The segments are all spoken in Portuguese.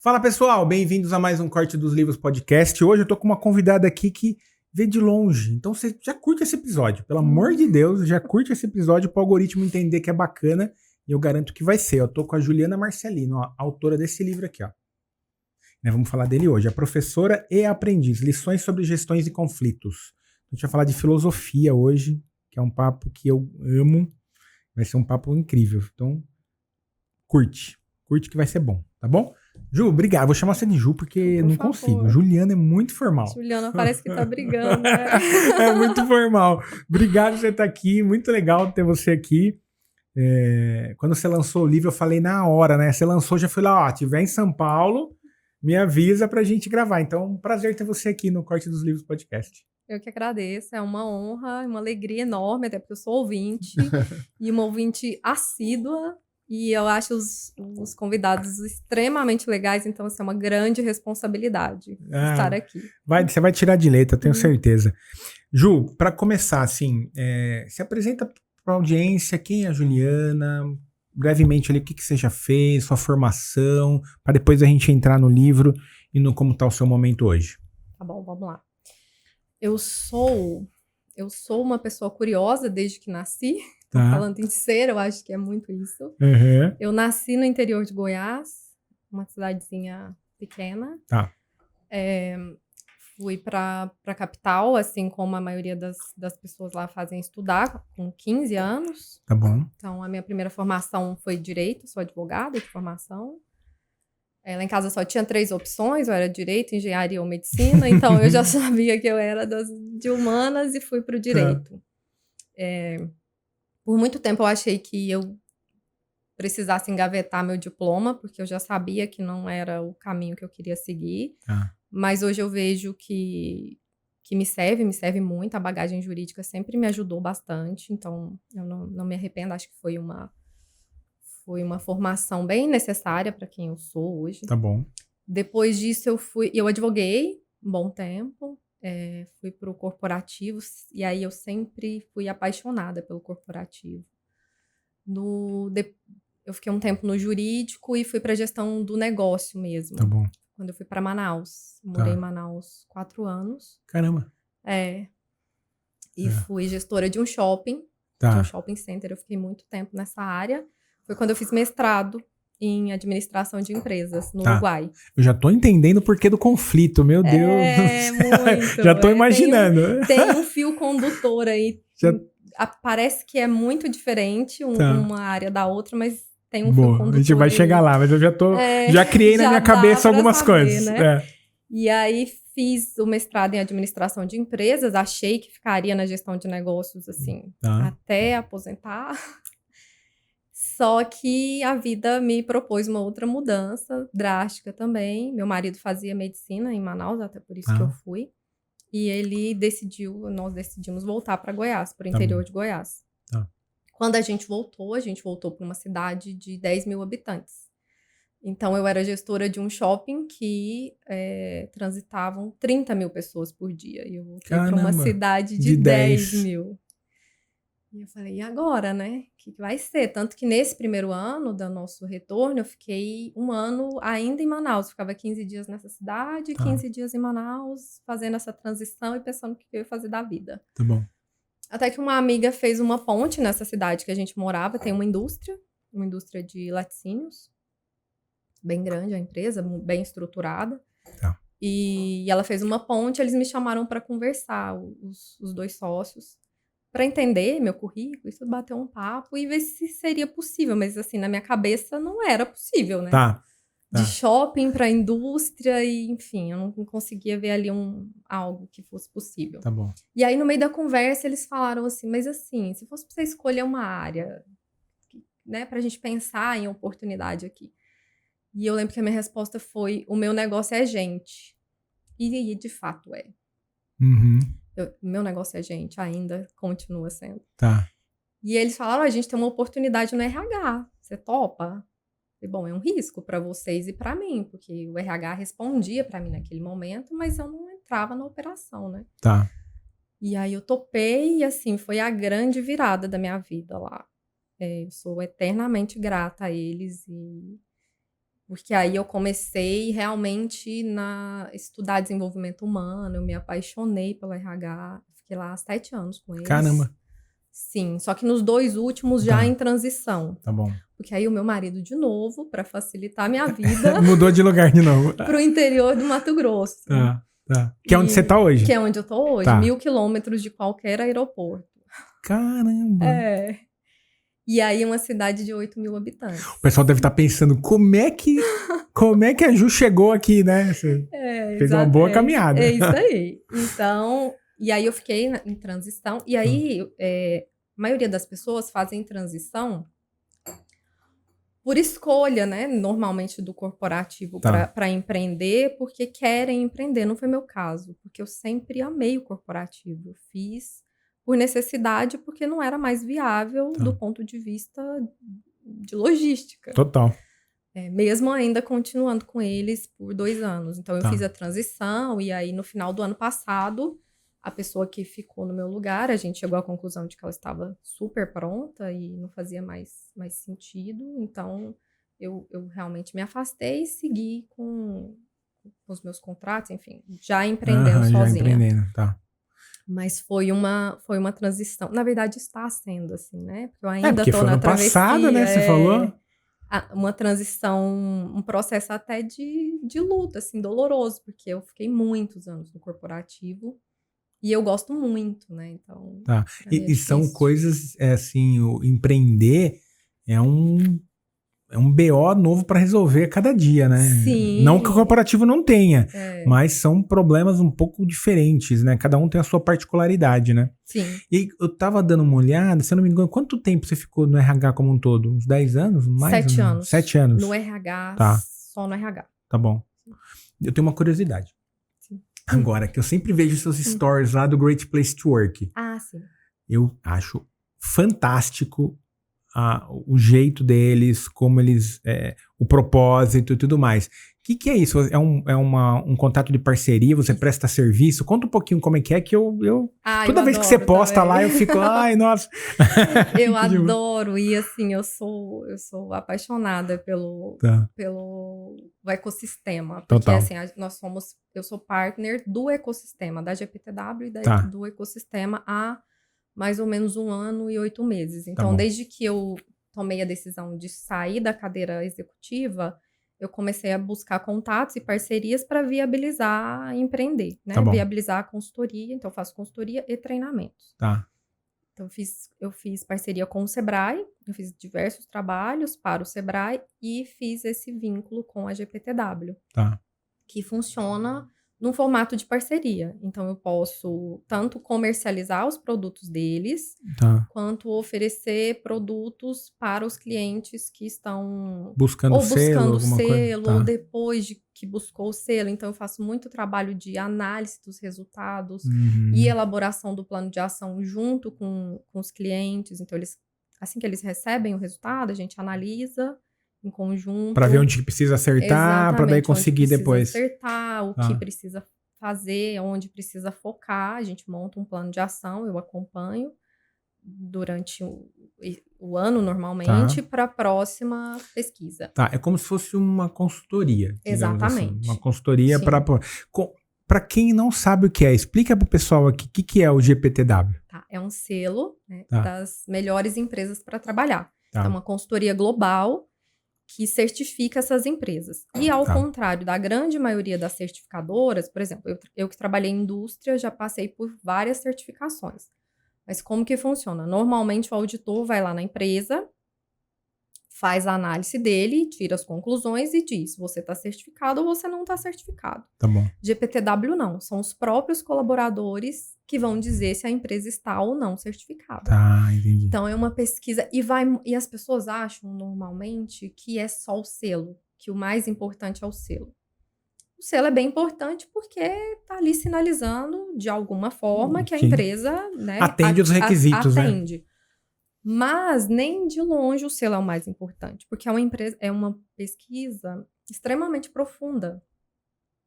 Fala pessoal, bem-vindos a mais um Corte dos Livros podcast. Hoje eu tô com uma convidada aqui que vê de longe, então você já curte esse episódio, pelo amor de Deus, já curte esse episódio para o algoritmo entender que é bacana e eu garanto que vai ser. Eu tô com a Juliana Marcelino, ó, autora desse livro aqui, ó. Vamos falar dele hoje, a professora e a aprendiz, lições sobre gestões e conflitos. A gente vai falar de filosofia hoje, que é um papo que eu amo, vai ser um papo incrível, então curte que vai ser bom, tá bom? Ju, obrigado. Vou chamar você de Ju porque não consigo. Juliana é muito formal. Juliana parece que tá brigando, né? É muito formal. Obrigado por você estar aqui. Muito legal ter você aqui. Quando você lançou o livro, eu falei na hora, né? Você lançou, já fui lá, ó, tiver em São Paulo, me avisa pra gente gravar. Então, um prazer ter você aqui no Corte dos Livros podcast. Eu que agradeço. É uma honra, uma alegria enorme, até porque eu sou ouvinte e uma ouvinte assídua. E eu acho os convidados extremamente legais, então assim, é uma grande responsabilidade estar aqui. Você vai tirar de letra, eu tenho certeza. Ju, para começar, assim, se apresenta para a audiência, quem é a Juliana, brevemente ali, o que você já fez, sua formação, para depois a gente entrar no livro e no como está o seu momento hoje. Tá bom, vamos lá. Eu sou uma pessoa curiosa desde que nasci. Tá. Falando em ser, eu acho que é muito isso. Uhum. Eu nasci no interior de Goiás, uma cidadezinha pequena. Tá. Fui para a capital, assim como a maioria das pessoas lá fazem estudar, com 15 anos. Tá bom. Então, a minha primeira formação foi direito, sou advogada de formação. Lá em casa só tinha 3 opções, eu era direito, engenharia ou medicina. Então, eu já sabia que eu era de humanas e fui para o direito. Por muito tempo eu achei que eu precisasse engavetar meu diploma, porque eu já sabia que não era o caminho que eu queria seguir. Mas hoje eu vejo que me serve muito. A bagagem jurídica sempre me ajudou bastante, então eu não me arrependo. Acho que foi uma formação bem necessária para quem eu sou hoje. Tá bom. Depois disso eu advoguei um bom tempo. Fui para o corporativo, e aí eu sempre fui apaixonada pelo corporativo. Eu fiquei um tempo no jurídico e fui para a gestão do negócio mesmo. Tá bom. Quando eu fui para Manaus. Morei em Manaus 4 anos. Caramba. E fui gestora de um shopping, de um shopping center. Eu fiquei muito tempo nessa área. Foi quando eu fiz mestrado em administração de empresas no Uruguai. Eu já tô entendendo o porquê do conflito, meu Deus. Muito. Já tô imaginando. Tem um fio condutor aí. Parece que é muito diferente uma área da outra, mas tem um fio condutor. A gente vai chegar lá, mas eu já criei na minha cabeça algumas coisas. Né? E aí fiz o mestrado em administração de empresas, achei que ficaria na gestão de negócios assim, até aposentar. Só que a vida me propôs uma outra mudança drástica também. Meu marido fazia medicina em Manaus, até por isso que eu fui. E nós decidimos voltar para Goiás, para o interior de Goiás. Quando a gente voltou para uma cidade de 10 mil habitantes. Então, eu era gestora de um shopping que transitavam 30 mil pessoas por dia. E eu voltei para uma cidade de 10 mil. E eu falei, e agora, né? O que vai ser? Tanto que nesse primeiro ano do nosso retorno, eu fiquei 1 ano ainda em Manaus. Ficava 15 dias nessa cidade, 15 dias em Manaus, fazendo essa transição e pensando o que eu ia fazer da vida. Tá bom. Até que uma amiga fez uma ponte nessa cidade que a gente morava. Tem uma indústria de laticínios. Bem grande a empresa, bem estruturada. E ela fez uma ponte, eles me chamaram para conversar, os 2 sócios, para entender meu currículo, isso bater um papo e ver se seria possível. Mas, assim, na minha cabeça não era possível, né? De shopping para indústria e, enfim, eu não conseguia ver ali algo que fosse possível. Tá bom. E aí, no meio da conversa, eles falaram assim, mas assim, se fosse para você escolher uma área, né, pra gente pensar em oportunidade aqui. E eu lembro que a minha resposta foi, o meu negócio é gente. E de fato é. Meu negócio é gente, ainda continua sendo. E eles falaram, a gente tem uma oportunidade no RH, você topa? E, bom, é um risco para vocês e para mim, porque o RH respondia para mim naquele momento, mas eu não entrava na operação, né? E aí eu topei e, assim, foi a grande virada da minha vida lá. Eu sou eternamente grata a eles Porque aí eu comecei realmente a estudar desenvolvimento humano, eu me apaixonei pelo RH, fiquei lá 7 anos com eles. Caramba. Sim, só que nos 2 últimos já em transição. Tá bom. Porque aí o meu marido, de novo, para facilitar a minha vida... Mudou de lugar de novo. Pro interior do Mato Grosso. Tá. Que é onde você tá hoje? Que é onde eu tô hoje. 1.000 quilômetros de qualquer aeroporto. Caramba. E aí uma cidade de 8.000 habitantes. O pessoal deve estar pensando, como é que a Ju chegou aqui, né? Você fez uma boa caminhada. É isso aí. Então, e aí eu fiquei em transição. E aí, a maioria das pessoas fazem transição por escolha, né? Normalmente do corporativo para empreender, porque querem empreender. Não foi meu caso, porque eu sempre amei o corporativo. Eu fiz por necessidade, porque não era mais viável do ponto de vista de logística. Total. Mesmo ainda continuando com eles por 2 anos. Então, eu fiz a transição e aí, no final do ano passado, a pessoa que ficou no meu lugar, a gente chegou à conclusão de que ela estava super pronta e não fazia mais sentido. Então, eu realmente me afastei e segui com os meus contratos, enfim, já empreendendo sozinha. Já empreendendo, tá. Mas foi uma transição. Na verdade, está sendo assim, né? Porque eu ainda porque tô foi na ano travessia. Passado, né? Você falou? Uma transição, um processo até de luta, assim, doloroso, porque eu fiquei muitos anos no corporativo e eu gosto muito, né? Então. Tá. E são coisas, assim, o empreender é um BO novo para resolver a cada dia, né? Sim. Não que o corporativo não tenha, mas são problemas um pouco diferentes, né? Cada um tem a sua particularidade, né? Sim. E eu tava dando uma olhada, se eu não me engano, quanto tempo você ficou no RH como um todo? Uns 10 anos? Mais 7 anos. 7 anos. No RH, só no RH. Tá bom. Eu tenho uma curiosidade. Sim. Agora, que eu sempre vejo seus stories lá do Great Place to Work. Sim. Eu acho fantástico o jeito deles, como eles, o propósito e tudo mais. O que é isso? É um contato de parceria? Você presta serviço? Conta um pouquinho como é que eu toda vez que você posta também lá, eu fico, ai, nossa. Eu adoro, e assim, eu sou apaixonada pelo ecossistema. Porque Total. assim, eu sou partner do ecossistema, da GPTW e do ecossistema há mais ou menos 1 ano e 8 meses. Então, desde que eu tomei a decisão de sair da cadeira executiva, eu comecei a buscar contatos e parcerias para viabilizar empreender, né? Viabilizar a consultoria. Então, eu faço consultoria e treinamentos. Então, eu fiz parceria com o Sebrae, eu fiz diversos trabalhos para o Sebrae e fiz esse vínculo com a GPTW, que funciona num formato de parceria. Então, eu posso tanto comercializar os produtos deles, quanto oferecer produtos para os clientes que estão buscando ou selo, ou depois de que buscou o selo. Então, eu faço muito trabalho de análise dos resultados e elaboração do plano de ação junto com os clientes. Então, assim que eles recebem o resultado, a gente analisa em conjunto. Para ver onde precisa acertar, para daí conseguir depois. Acertar, o que precisa fazer, onde precisa focar. A gente monta um plano de ação, eu acompanho durante o ano, normalmente, para a próxima pesquisa. É como se fosse uma consultoria. Exatamente. Assim. Uma consultoria para quem não sabe o que é. Explica para o pessoal aqui o que é o GPTW. É um selo, né, das melhores empresas para trabalhar. É uma consultoria global que certifica essas empresas. E ao contrário da grande maioria das certificadoras, por exemplo, eu que trabalhei em indústria, já passei por várias certificações. Mas como que funciona? Normalmente o auditor vai lá na empresa, faz a análise dele, tira as conclusões e diz, você está certificado ou você não está certificado. Tá bom. GPTW não, são os próprios colaboradores que vão dizer se a empresa está ou não certificada. Entendi. Então, é uma pesquisa, e as pessoas acham normalmente que é só o selo, que o mais importante é o selo. O selo é bem importante porque está ali sinalizando, de alguma forma, que a empresa, né, atende os requisitos, atende. Né? Mas nem de longe o selo é o mais importante, porque é uma pesquisa extremamente profunda.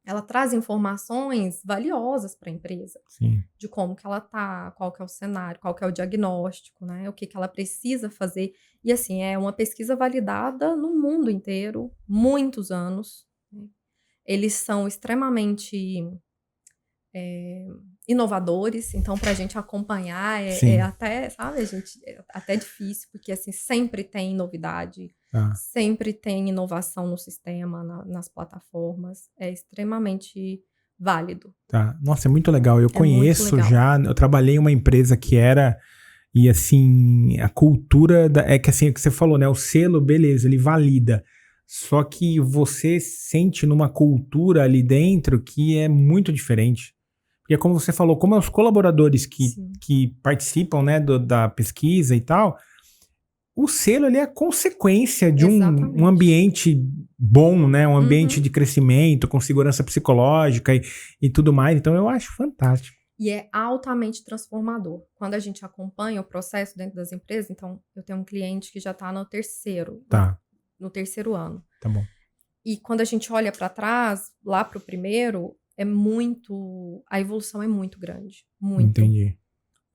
ela traz informações valiosas para a empresa. Sim. De como que ela tá, qual que é o cenário, qual que é o diagnóstico, né? O que ela precisa fazer. E assim, é uma pesquisa validada no mundo inteiro, muitos anos. Né? Eles são extremamente inovadores, então para a gente acompanhar é até, sabe, é até difícil, porque assim, sempre tem novidade, sempre tem inovação no sistema, nas plataformas, é extremamente válido. Tá. Nossa, é muito legal. Eu conheço já, eu trabalhei em uma empresa que era, e assim, a cultura, é que assim, é o que você falou, né, o selo, beleza, ele valida, só que você sente numa cultura ali dentro que é muito diferente. Porque como você falou, como é os colaboradores que participam, né, da pesquisa e tal, o selo ele é a consequência de um ambiente bom, né, um ambiente de crescimento, com segurança psicológica e tudo mais. Então eu acho fantástico. E é altamente transformador. Quando a gente acompanha o processo dentro das empresas, então eu tenho um cliente que já está no terceiro ano. Tá bom. E quando a gente olha para trás, lá para o primeiro, a evolução é muito grande. Muito. Entendi.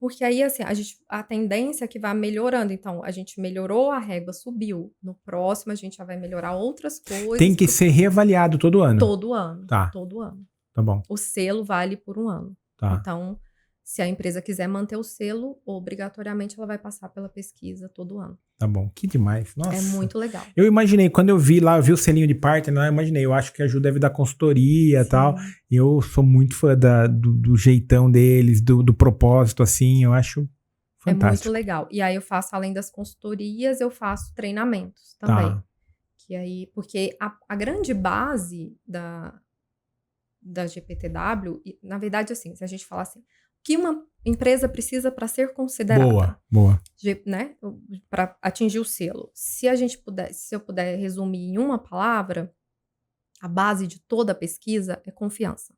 Porque aí, assim, a tendência é que vai melhorando. Então, a gente melhorou, a régua subiu. No próximo, a gente já vai melhorar outras coisas. Tem que ser reavaliado todo ano? Todo ano. Tá. Todo ano. Tá bom. O selo vale por um ano. Tá. Então, se a empresa quiser manter o selo, obrigatoriamente ela vai passar pela pesquisa todo ano. Tá bom, que demais. Nossa. É muito legal. Eu imaginei, quando eu vi o selinho de partner, eu imaginei, eu acho que a Ju deve dar consultoria e tal. Eu sou muito fã do jeitão deles, do propósito, assim, eu acho fantástico. É muito legal. E aí eu faço, além das consultorias, eu faço treinamentos também. Tá. Que aí, porque a grande base da GPTW, na verdade, assim, se a gente falar assim, o que uma empresa precisa para ser considerada, boa. Né, para atingir o selo. Se eu puder resumir em uma palavra, a base de toda a pesquisa é confiança.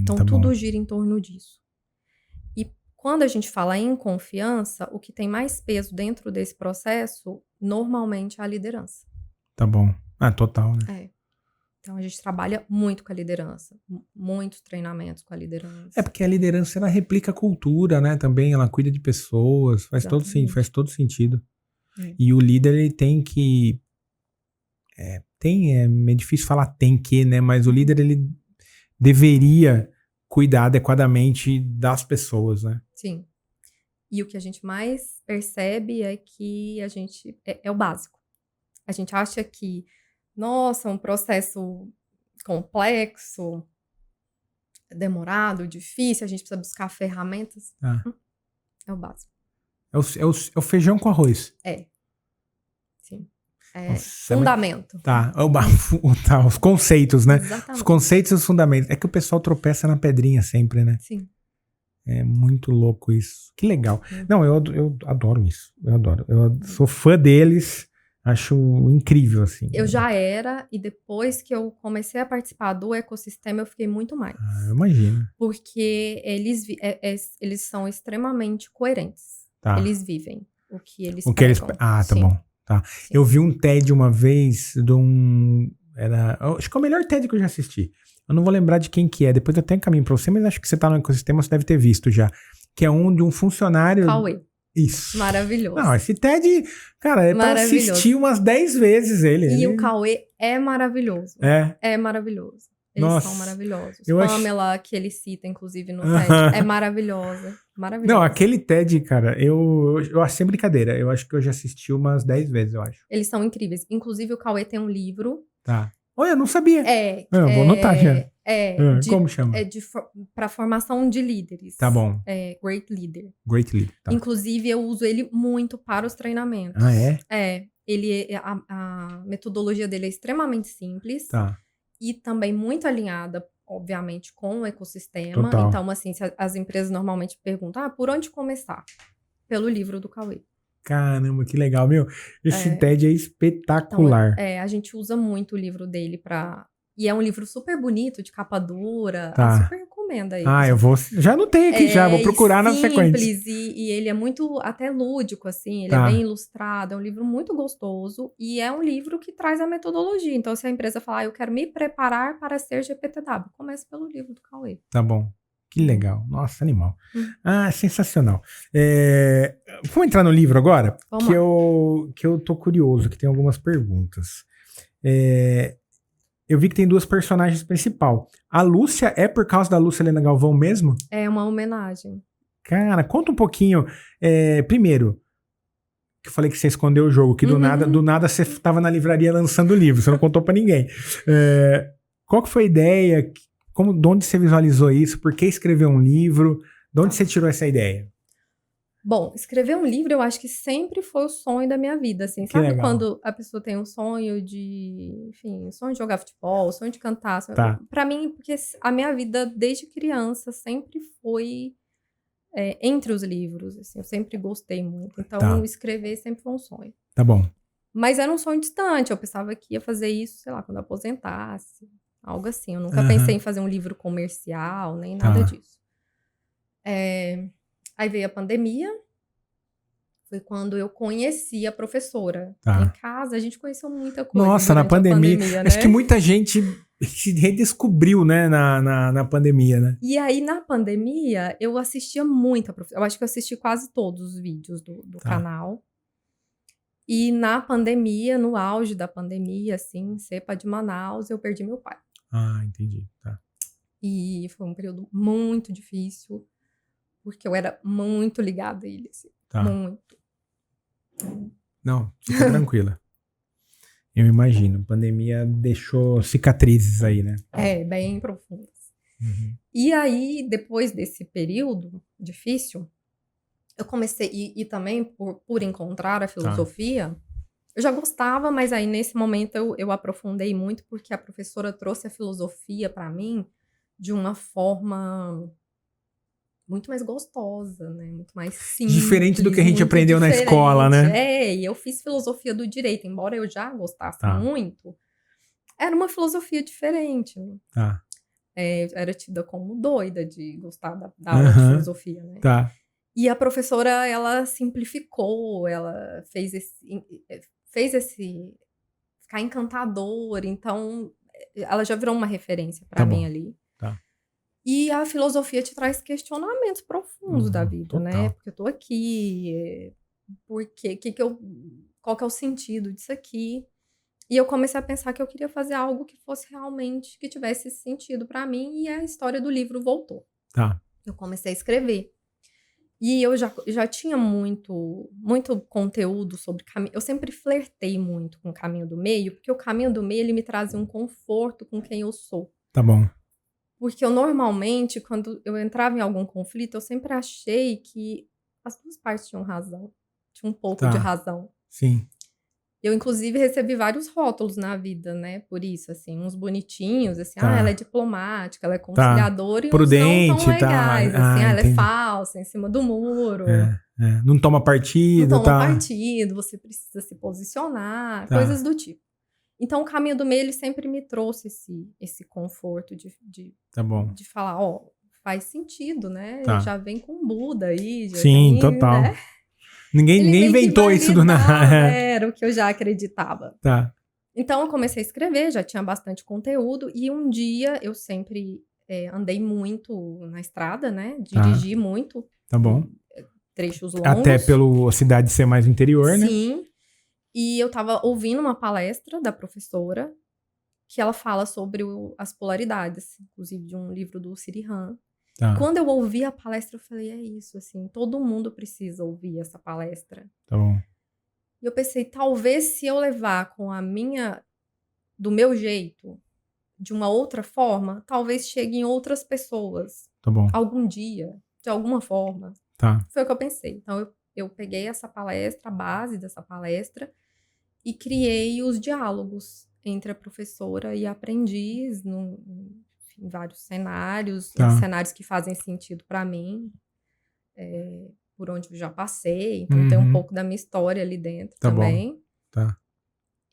Então, tá tudo bom. gira em torno disso. E quando a gente fala em confiança, o que tem mais peso dentro desse processo, normalmente, é a liderança. Tá bom. Total, né? Então, a gente trabalha muito com a liderança. Muitos treinamentos com a liderança. É porque a liderança, ela replica a cultura, né? Também, ela cuida de pessoas. Faz todo sentido. E o líder, ele tem que... É difícil falar tem que, né? Mas o líder, ele deveria cuidar adequadamente das pessoas, né? Sim. E o que a gente mais percebe é que a gente... É o básico. A gente acha que nossa, um processo complexo, demorado, difícil, a gente precisa buscar ferramentas. É o básico. É o feijão com arroz. Sim. Fundamento. Tá, os conceitos, né? Exatamente. Os conceitos e os fundamentos. É que o pessoal tropeça na pedrinha sempre, né? Sim. É muito louco isso. Que legal. Não, eu adoro isso. Eu adoro. Eu sou fã deles. Acho incrível, assim. Eu já era, e depois que eu comecei a participar do ecossistema, eu fiquei muito mais. Eu imagino. Porque eles são extremamente coerentes. Tá. Eles vivem o que eles pregam. Tá bom. Tá. Eu vi um TED uma vez acho que é o melhor TED que eu já assisti. Eu não vou lembrar de quem que é. Depois eu tenho caminho pra você, mas acho que você tá no ecossistema, você deve ter visto já. Que é de um funcionário... Cauê. Isso. Maravilhoso. Não, esse TED, cara, é pra assistir umas 10 vezes ele. E o Cauê é maravilhoso. É maravilhoso. Eles são maravilhosos. Pamela, que ele cita, inclusive, no TED, é maravilhosa. Maravilhosa. Não, aquele TED, cara, eu acho sem brincadeira. Eu acho que eu já assisti umas 10 vezes, eu acho. Eles são incríveis. Inclusive, o Cauê tem um livro. Tá. Olha, eu não sabia. Vou anotar já. Como chama? Para formação de líderes. Tá bom. Great Leader. Great Leader. Tá. Inclusive, eu uso ele muito para os treinamentos. A metodologia dele é extremamente simples. Tá. E também muito alinhada, obviamente, com o ecossistema. Total. Então, assim, as empresas normalmente perguntam, por onde começar? Pelo livro do Cauê. Caramba, que legal, meu. Esse TED é espetacular. Então, a gente usa muito o livro dele para... E é um livro super bonito, de capa dura. Tá. Super recomendo aí. Ah, já anotei aqui, vou procurar na sequência. Simples, e ele é muito até lúdico, assim, ele é bem ilustrado, é um livro muito gostoso, e é um livro que traz a metodologia. Então, se a empresa falar, eu quero me preparar para ser GPTW, comece pelo livro do Cauê. Tá bom. Que legal. Nossa, animal. Sensacional. Vamos entrar no livro agora? Vamos que eu tô curioso, que tem algumas perguntas. Eu vi que tem duas personagens principais. A Lúcia é por causa da Lúcia Helena Galvão mesmo? É uma homenagem. Cara, conta um pouquinho. Primeiro, que eu falei que você escondeu o jogo, que do nada você tava na livraria lançando o livro, você não contou pra ninguém. Qual que foi a ideia? De onde você visualizou isso? Por que escrever um livro? De onde você tirou essa ideia? Bom, escrever um livro eu acho que sempre foi o sonho da minha vida, assim. Sabe quando a pessoa tem um sonho de, enfim, sonho de jogar futebol, sonho de cantar? Pra mim, porque a minha vida desde criança sempre foi entre os livros, assim. Eu sempre gostei muito. Então, escrever sempre foi um sonho. Tá bom. Mas era um sonho distante. Eu pensava que ia fazer isso, sei lá, quando eu aposentasse. Algo assim. Eu nunca pensei em fazer um livro comercial, nem nada disso. Aí veio a pandemia. Foi quando eu conheci a professora. Em casa, a gente conheceu muita coisa. Nossa, na pandemia. Né? Acho que muita gente se redescobriu, né, na pandemia, né? E aí, na pandemia, eu assistia muito a professora. Eu acho que eu assisti quase todos os vídeos do canal. E na pandemia, no auge da pandemia, assim, cepa de Manaus, eu perdi meu pai. Ah, entendi. Tá. E foi um período muito difícil, porque eu era muito ligada a ele, assim. Muito. Não, fica tranquila. Eu imagino. A pandemia deixou cicatrizes aí, né? Bem profundas. E aí, depois desse período difícil, eu comecei, e também por encontrar a filosofia, eu já gostava, mas aí nesse momento eu aprofundei muito, porque a professora trouxe a filosofia para mim de uma forma muito mais gostosa, né? Muito mais simples. Diferente do que a gente aprendeu na escola, né? E eu fiz filosofia do direito, embora eu já gostasse muito, era uma filosofia diferente. Né? Era tida como doida de gostar da aula de filosofia, né? E a professora, ela simplificou, ela fez esse ficar encantador, então ela já virou uma referência para mim ali. E a filosofia te traz questionamentos profundos da vida, né? Porque eu tô aqui, qual que é o sentido disso aqui? E eu comecei a pensar que eu queria fazer algo que fosse realmente, que tivesse sentido para mim, e a história do livro voltou. Eu comecei a escrever. E eu já tinha muito conteúdo sobre caminho. Eu sempre flertei muito com o caminho do meio, porque o caminho do meio, ele me trazia um conforto com quem eu sou. Tá bom. Porque eu normalmente, quando eu entrava em algum conflito, eu sempre achei que as duas partes tinham razão. Tinha um pouco de razão. Sim. Eu, inclusive, recebi vários rótulos na vida, né? Por isso, assim, uns bonitinhos, assim, ela é diplomática, ela é conciliadora, e prudente, uns não tão legais, assim, ela entendi. é falsa, em cima do muro. Não toma partido, Não toma partido, você precisa se posicionar, coisas do tipo. Então, o caminho do meio, ele sempre me trouxe esse conforto de falar, faz sentido, né? Já vem com Buda aí. Sim, total. Né? Ninguém inventou isso do nada. Era o que eu já acreditava. Então, eu comecei a escrever, já tinha bastante conteúdo. E um dia, eu sempre andei muito na estrada, né? Dirigi muito. Tá bom. Trechos longos. Até pela cidade ser mais interior, né? Sim. E eu tava ouvindo uma palestra da professora, que ela fala sobre as polaridades, inclusive de um livro do Sirihan. Quando eu ouvi a palestra, eu falei, é isso, assim, todo mundo precisa ouvir essa palestra. Tá bom. E eu pensei, talvez se eu levar do meu jeito, de uma outra forma, talvez chegue em outras pessoas. Tá bom. Algum dia, de alguma forma. Foi o que eu pensei. Então, eu peguei essa palestra, a base dessa palestra, e criei os diálogos entre a professora e a aprendiz, em vários cenários, cenários que fazem sentido para mim, por onde eu já passei. Então, tem um pouco da minha história ali dentro também.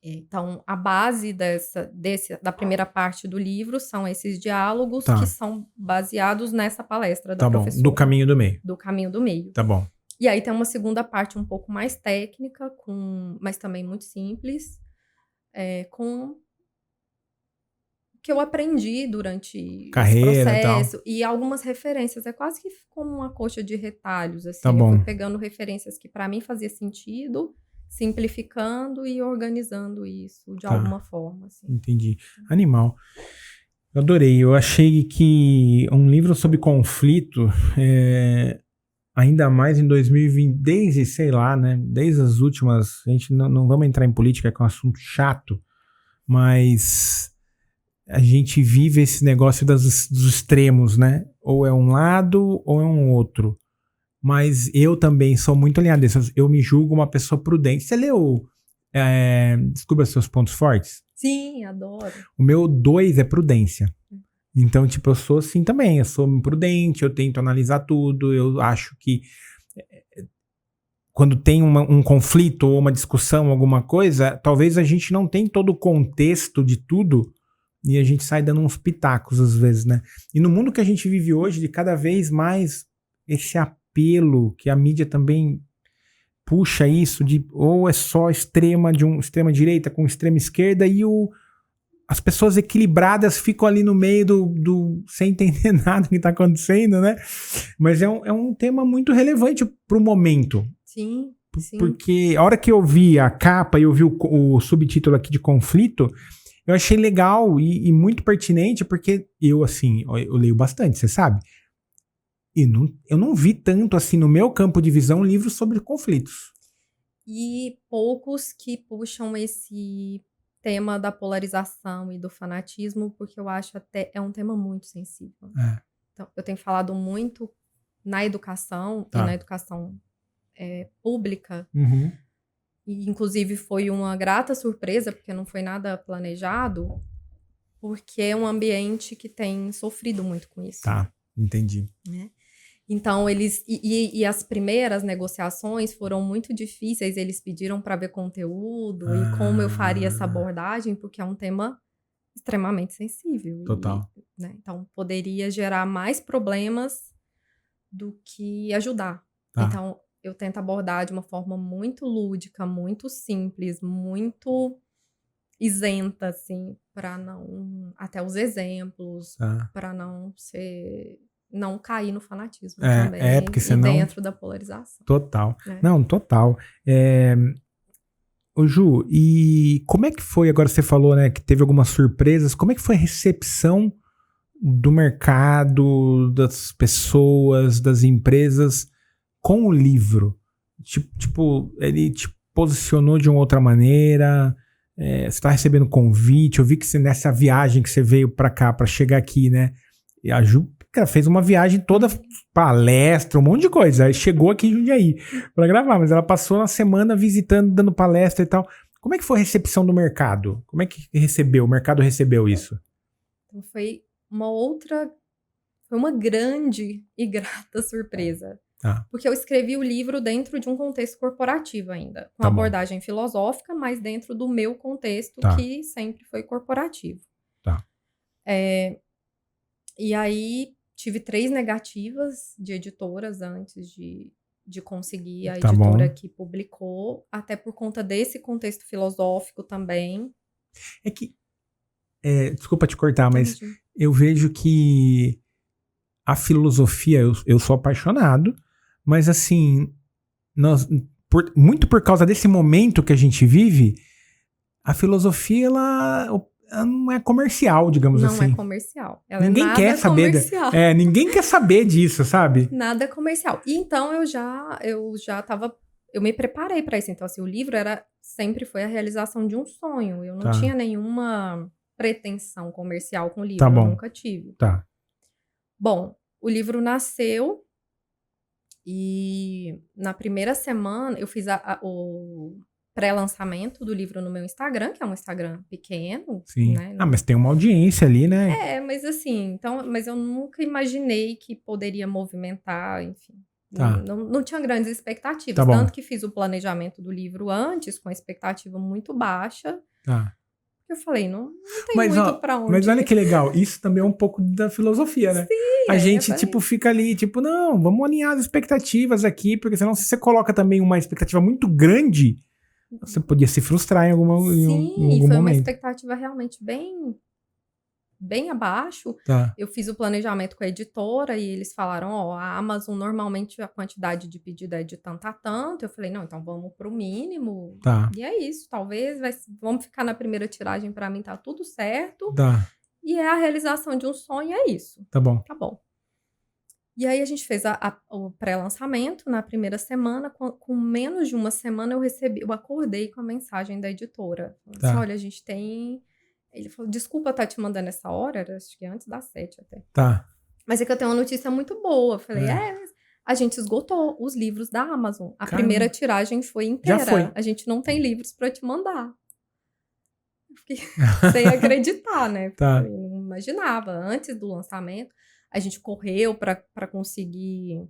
Então, a base da primeira parte do livro são esses diálogos Tá. que são baseados nessa palestra da Tá bom, professora. do caminho do meio. Do caminho do meio. Tá bom. E aí tem uma segunda parte um pouco mais técnica, mas também muito simples, com o que eu aprendi durante Carreira, esse processo. E algumas referências. É quase que como uma coxa de retalhos, assim. Tá Eu bom. fui pegando referências que para mim fazia sentido, simplificando e organizando isso de alguma forma. Assim. Entendi. Animal. Eu adorei. Eu achei que um livro sobre conflito, ainda mais em 2020, desde, sei lá, né? Desde as últimas. A gente não vamos entrar em política, que é um assunto chato, mas a gente vive esse negócio dos extremos, né? Ou é um lado ou é um outro. Mas eu também sou muito alinhado disso. Eu me julgo uma pessoa prudente. Você leu Descubra Seus Pontos Fortes? Sim, adoro. O meu 2 é prudência. Então, tipo, eu sou assim também. Eu sou prudente, eu tento analisar tudo. Eu acho que quando tem um conflito ou uma discussão, alguma coisa, talvez a gente não tenha todo o contexto de tudo e a gente sai dando uns pitacos às vezes, né? E no mundo que a gente vive hoje, de cada vez mais esse apelo que a mídia também puxa isso de ou é só extrema direita com extrema esquerda e as pessoas equilibradas ficam ali no meio do sem entender nada que está acontecendo, né? Mas é um tema muito relevante para o momento. Sim, sim. Porque a hora que eu vi a capa e eu vi o subtítulo aqui de conflito, eu achei legal e muito pertinente, porque eu leio bastante, você sabe? E eu não vi tanto, assim, no meu campo de visão, livros sobre conflitos. E poucos que puxam esse tema da polarização e do fanatismo, porque eu acho até é um tema muito sensível. Então, eu tenho falado muito na educação e na educação pública. Uhum. E, inclusive, foi uma grata surpresa, porque não foi nada planejado, porque é um ambiente que tem sofrido muito com isso. Tá, entendi. Né? Então, eles... E as primeiras negociações foram muito difíceis. Eles pediram para ver conteúdo e como eu faria essa abordagem, porque é um tema extremamente sensível. Total. Né? Então, poderia gerar mais problemas do que ajudar. Tá. Então, eu tento abordar de uma forma muito lúdica, muito simples, muito isenta, assim, para não... Até os exemplos, para não cair no fanatismo também. Porque senão... E dentro da polarização. Total. Não, total. Ô Ju, e como é que foi, agora você falou, né, que teve algumas surpresas, como é que foi a recepção do mercado, das pessoas, das empresas com o livro? Tipo, ele te posicionou de uma outra maneira, você está recebendo convite, eu vi que nessa viagem que você veio para cá, para chegar aqui, né, e a Ju, cara, fez uma viagem toda, palestra, um monte de coisa, aí chegou aqui em Jundiaí para gravar, mas ela passou uma semana visitando, dando palestra e tal. Como é que foi a recepção do mercado? Como é que o mercado recebeu isso? Então foi uma grande e grata surpresa. Porque eu escrevi o livro dentro de um contexto corporativo ainda, com abordagem filosófica, mas dentro do meu contexto, que sempre foi corporativo. E aí, tive 3 negativas de editoras antes de conseguir a editora que publicou, até por conta desse contexto filosófico também. É que, desculpa te cortar, mas eu vejo que a filosofia, eu sou apaixonado, mas assim, muito por causa desse momento que a gente vive, a filosofia, ela não é comercial, digamos assim. Não é comercial. Ela ninguém quer saber comercial. Ninguém quer saber disso, sabe? Nada comercial. E então eu me preparei para isso. Então assim, o livro sempre foi a realização de um sonho. Eu não tinha nenhuma pretensão comercial com o livro, eu nunca tive. Bom, o livro nasceu e na primeira semana eu fiz o pré-lançamento do livro no meu Instagram, que é um Instagram pequeno. Sim. Né? Mas tem uma audiência ali, né? Mas assim, mas eu nunca imaginei que poderia movimentar, enfim. Não tinha grandes expectativas. Tanto que fiz o planejamento do livro antes, com a expectativa muito baixa. Tá. Eu falei, não tem muito pra onde. Mas olha que legal, isso também é um pouco da filosofia, né? Sim, a gente, fica ali, não, vamos alinhar as expectativas aqui, porque senão se você coloca também uma expectativa muito grande, você podia se frustrar em algum momento. Foi uma expectativa realmente bem abaixo. Tá. Eu fiz o planejamento com a editora e eles falaram, a Amazon normalmente a quantidade de pedido é de tanto a tanto. Eu falei, não, então vamos pro mínimo. Tá. E é isso, talvez vamos ficar na primeira tiragem, pra mim tá tudo certo. Tá. E é a realização de um sonho, é isso. Tá bom. Tá bom. E aí a gente fez o pré-lançamento na primeira semana. Com menos de uma semana eu acordei com a mensagem da editora. Tá. Assim, olha, a gente tem... Ele falou, desculpa estar te mandando essa hora, era, acho que antes das 7 até. Tá. Mas é que eu tenho uma notícia muito boa. Eu falei, a gente esgotou os livros da Amazon. A primeira tiragem foi inteira. Já foi. A gente não tem livros para te mandar. Eu fiquei sem acreditar, né? Tá. Eu não imaginava. Antes do lançamento, a gente correu para conseguir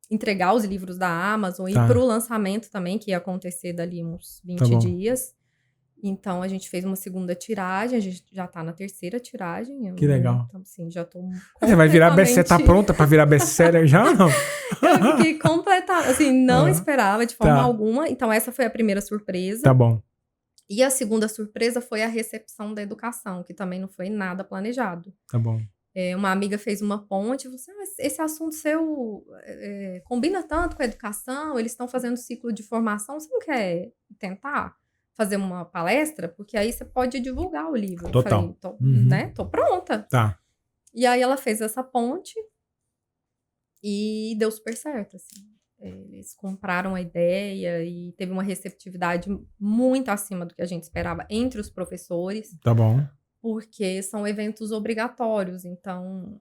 entregar os livros da Amazon e para o lançamento também, que ia acontecer dali uns 20 dias. Então, a gente fez uma segunda tiragem, a gente já tá na terceira tiragem. Que legal. Então, assim, já tô Você vai virar você tá pronta pra virar best-seller já ou não? Eu fiquei completamente, assim, não esperava de forma alguma. Então, essa foi a primeira surpresa. Tá bom. E a segunda surpresa foi a recepção da educação, que também não foi nada planejado. Tá bom. Uma amiga fez uma ponte, e falou assim, esse assunto seu combina tanto com a educação, eles estão fazendo ciclo de formação, você não quer tentar fazer uma palestra? Porque aí você pode divulgar o livro. Total. Eu falei, tô pronta. Tá. E aí ela fez essa ponte e deu super certo, assim. Eles compraram a ideia e teve uma receptividade muito acima do que a gente esperava entre os professores. Tá bom. Porque são eventos obrigatórios, então...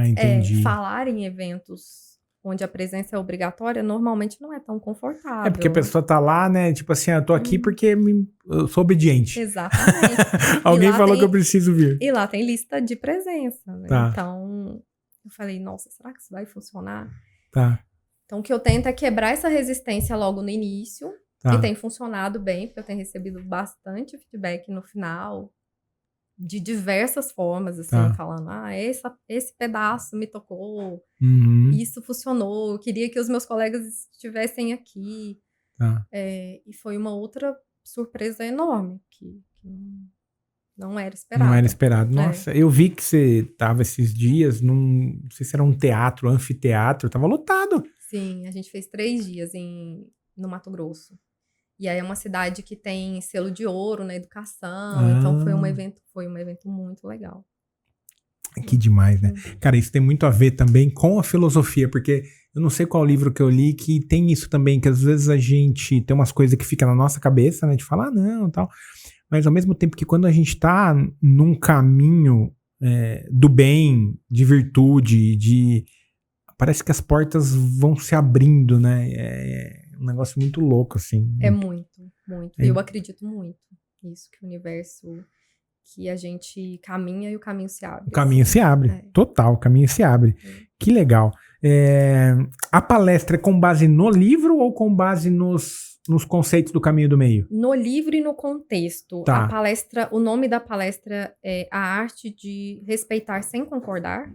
entendi. Falar em eventos onde a presença é obrigatória, normalmente não é tão confortável. É porque a pessoa tá lá, né? Tipo assim, eu tô aqui porque eu sou obediente. Exatamente. Alguém falou que eu preciso vir. E lá tem lista de presença, né? Tá. Então, eu falei, nossa, será que isso vai funcionar? Tá. Então, o que eu tento é quebrar essa resistência logo no início. Tá. E tem funcionado bem, porque eu tenho recebido bastante feedback no final. De diversas formas, assim, falando, esse pedaço me tocou, isso funcionou, eu queria que os meus colegas estivessem aqui. E foi uma outra surpresa enorme, que não era esperado. Não era esperado. Nossa, eu vi que você tava esses dias não sei se era um teatro, anfiteatro, tava lotado. Sim, a gente fez 3 dias no Mato Grosso. E aí é uma cidade que tem selo de ouro na educação. Então foi um evento muito legal. Que demais, né? Cara, isso tem muito a ver também com a filosofia, porque eu não sei qual livro que eu li que tem isso também, que às vezes a gente tem umas coisas que ficam na nossa cabeça, né? De falar, não, tal. Mas ao mesmo tempo que quando a gente tá num caminho do bem, de virtude, parece que as portas vão se abrindo, né? É um negócio muito louco, assim. É muito, muito. Eu acredito muito nisso, que o universo, que a gente caminha e o caminho se abre. O caminho se abre, total, o caminho se abre. Que legal. A palestra é com base no livro ou com base nos conceitos do caminho do meio? No livro e no contexto. Tá. A palestra, o nome da palestra é A Arte de Respeitar Sem Concordar.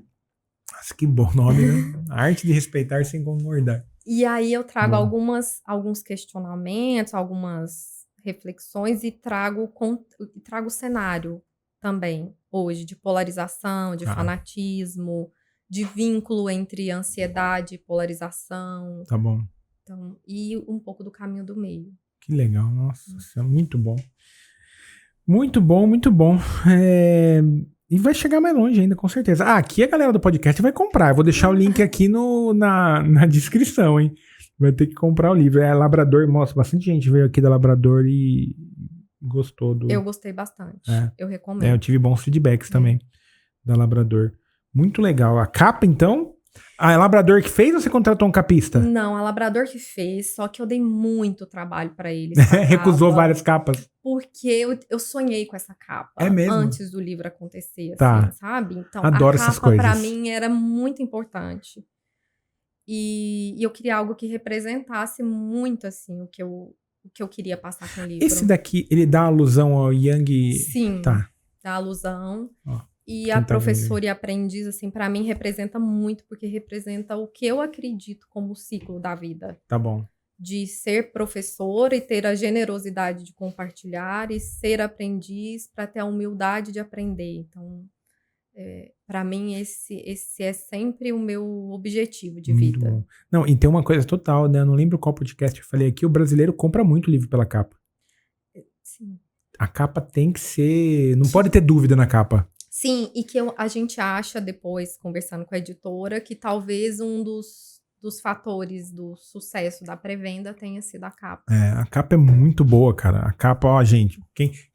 Nossa, que bom nome, né? A Arte de Respeitar Sem Concordar. E aí eu trago alguns questionamentos, algumas reflexões e trago o cenário também, hoje, de polarização, de fanatismo, de vínculo entre ansiedade e polarização. Tá bom. Então, e um pouco do caminho do meio. Que legal, nossa, isso é muito bom. Muito bom, muito bom. E vai chegar mais longe ainda, com certeza. Aqui a galera do podcast vai comprar. Eu vou deixar o link aqui na descrição, hein? Vai ter que comprar o livro. Labrador, mostra, bastante gente veio aqui da Labrador e gostou do... Eu gostei bastante. Eu recomendo. Eu tive bons feedbacks também da Labrador. Muito legal. A capa, então... é Labrador que fez ou você contratou um capista? Não, a Labrador que fez, só que eu dei muito trabalho pra eles. Recusou várias capas. Porque eu sonhei com essa capa. Antes do livro acontecer, assim, sabe? Então, adoro a essas capa coisas. pra mim era muito importante. E eu queria algo que representasse muito, assim, o que eu o que eu queria passar com o livro. Esse daqui, ele dá alusão ao Yang? Sim, tá. Dá alusão. Ó, e a professora e aprendiz, assim, para mim representa muito, porque representa o que eu acredito como o ciclo da vida. Tá bom. De ser professor e ter a generosidade de compartilhar e ser aprendiz para ter a humildade de aprender. Então, para mim, esse é sempre o meu objetivo de Muito vida. bom. Não, e tem uma coisa total, né? Eu não lembro qual podcast eu falei aqui, o brasileiro compra muito livro pela capa. Sim. A capa tem que ser... Não pode ter dúvida na capa. Sim, e que a gente acha depois, conversando com a editora, que talvez um dos fatores do sucesso da pré-venda tenha sido a capa. A capa é muito boa, cara. A capa, ó, gente,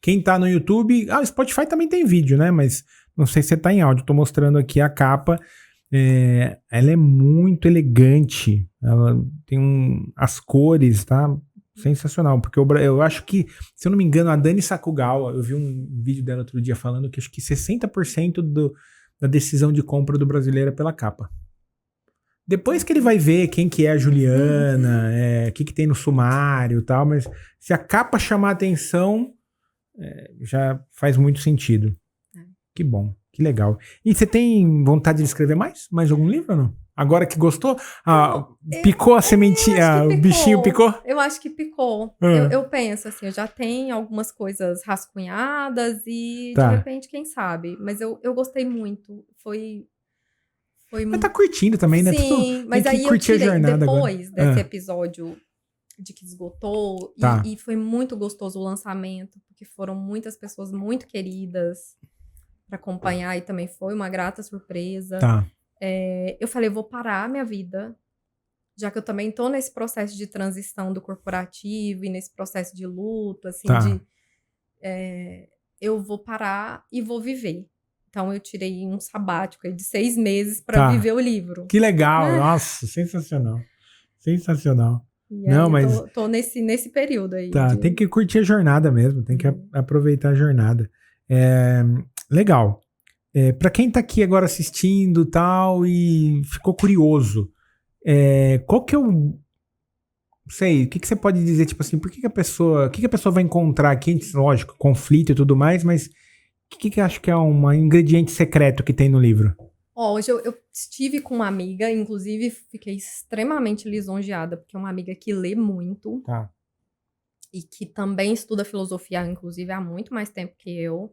quem tá no YouTube... o Spotify também tem vídeo, né? Mas não sei se você tá em áudio. Tô mostrando aqui a capa. Ela é muito elegante. Ela tem as cores, tá? Sensacional. Porque eu acho que, se eu não me engano, a Dani Sakugawa, eu vi um vídeo dela outro dia falando que acho que 60% da decisão de compra do brasileiro é pela capa. Depois que ele vai ver quem que é a Juliana, o que tem no sumário e tal, mas se a capa chamar a atenção, já faz muito sentido. Que bom, que legal. E você tem vontade de escrever mais? Mais algum livro ou não? Agora que gostou? Picou a sementinha, o bichinho picou? Eu acho que picou. Eu penso assim, eu já tenho algumas coisas rascunhadas e de repente, quem sabe? Mas eu gostei muito. Mas tá curtindo também, né? Sim, mas aí eu tirei depois desse episódio de que esgotou. E foi muito gostoso o lançamento, porque foram muitas pessoas muito queridas para acompanhar e também foi uma grata surpresa. Eu falei, vou parar minha vida, já que eu também tô nesse processo de transição do corporativo e nesse processo de luto, assim, eu vou parar e vou viver. Então, eu tirei um sabático de 6 meses para viver o livro. Que legal! Nossa, sensacional. Sensacional. Não, mas tô nesse período aí. Tem que curtir a jornada mesmo. Tem que aproveitar a jornada. Legal. Para quem tá aqui agora assistindo tal e ficou curioso, qual que é o... Não sei, o que você pode dizer, tipo assim, o que a pessoa vai encontrar aqui? Lógico, conflito e tudo mais, mas... O que acho que é um ingrediente secreto que tem no livro? Hoje eu estive com uma amiga, inclusive fiquei extremamente lisonjeada, porque é uma amiga que lê muito. E que também estuda filosofia, inclusive, há muito mais tempo que eu.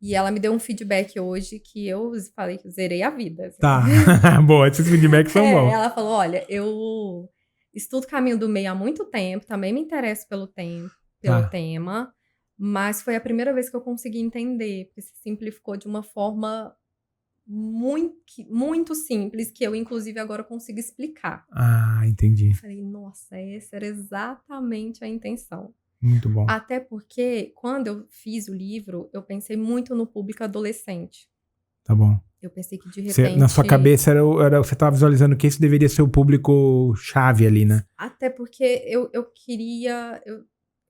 E ela me deu um feedback hoje que eu falei que zerei a vida. Assim. Boa, esses feedbacks são bons. Ela falou, olha, eu estudo Caminho do Meio há muito tempo, também me interesso pelo tema. Mas foi a primeira vez que eu consegui entender, porque se simplificou de uma forma muito, muito simples, que eu, inclusive, agora consigo explicar. Entendi. Eu falei, nossa, essa era exatamente a intenção. Muito bom. Até porque, quando eu fiz o livro, eu pensei muito no público adolescente. Tá bom. Eu pensei que, de repente... na sua cabeça, você estava visualizando que esse deveria ser o público-chave ali, né? Até porque eu queria...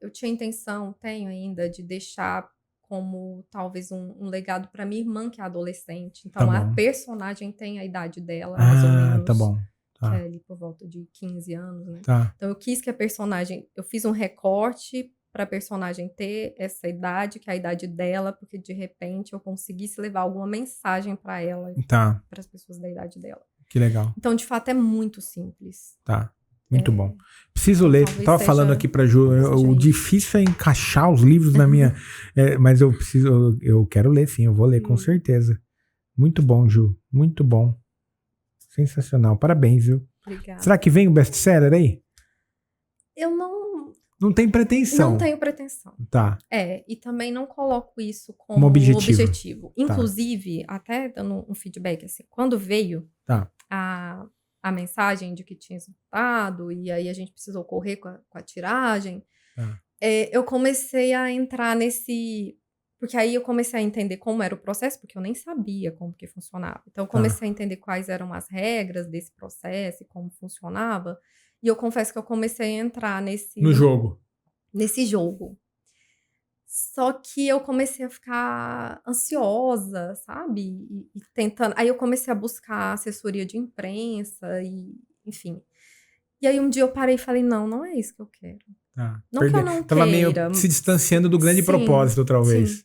Eu tinha intenção, tenho ainda, de deixar como talvez um legado para minha irmã, que é adolescente. Então, a personagem tem a idade dela, mais ou menos. Tá bom. Que é ali por volta de 15 anos, né? Então, eu quis que a personagem... Eu fiz um recorte para a personagem ter essa idade, que é a idade dela, porque, de repente, eu conseguisse levar alguma mensagem para ela, para as pessoas da idade dela. Que legal. Então, de fato, é muito simples. Muito bom. Preciso ler. Eu tava falando aqui pra Ju, o difícil é encaixar os livros na minha... mas eu quero ler, sim. Eu vou ler, com certeza. Muito bom, Ju. Muito bom. Sensacional. Parabéns, viu? Obrigada. Será que vem o best-seller aí? Eu não... Não tem pretensão. Não tenho pretensão. E também não coloco isso como objetivo. Inclusive, até dando um feedback, assim, quando veio a mensagem de que tinha esgotado, e aí a gente precisou correr com a tiragem, eu comecei a entrar nesse... Porque aí eu comecei a entender como era o processo, porque eu nem sabia como que funcionava. Então, eu comecei a entender quais eram as regras desse processo e como funcionava. E eu confesso que eu comecei a entrar nesse jogo. Só que eu comecei a ficar ansiosa, sabe? E tentando... Aí eu comecei a buscar assessoria de imprensa, e enfim. E aí um dia eu parei e falei, não é isso que eu quero. Tá. Não que eu não Tava meio queira. se distanciando do grande Sim, propósito, talvez. sim.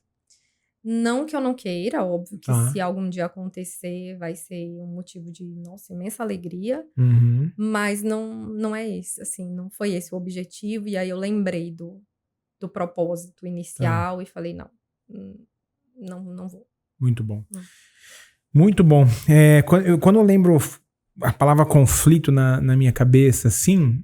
Não que eu não queira, óbvio que Tá. se algum dia acontecer, vai ser um motivo de, nossa, imensa alegria. Uhum. Mas não é esse, assim, não foi esse o objetivo. E aí eu lembrei do propósito inicial e falei, não vou. Muito bom. Muito bom. Quando eu lembro a palavra conflito na minha cabeça, assim,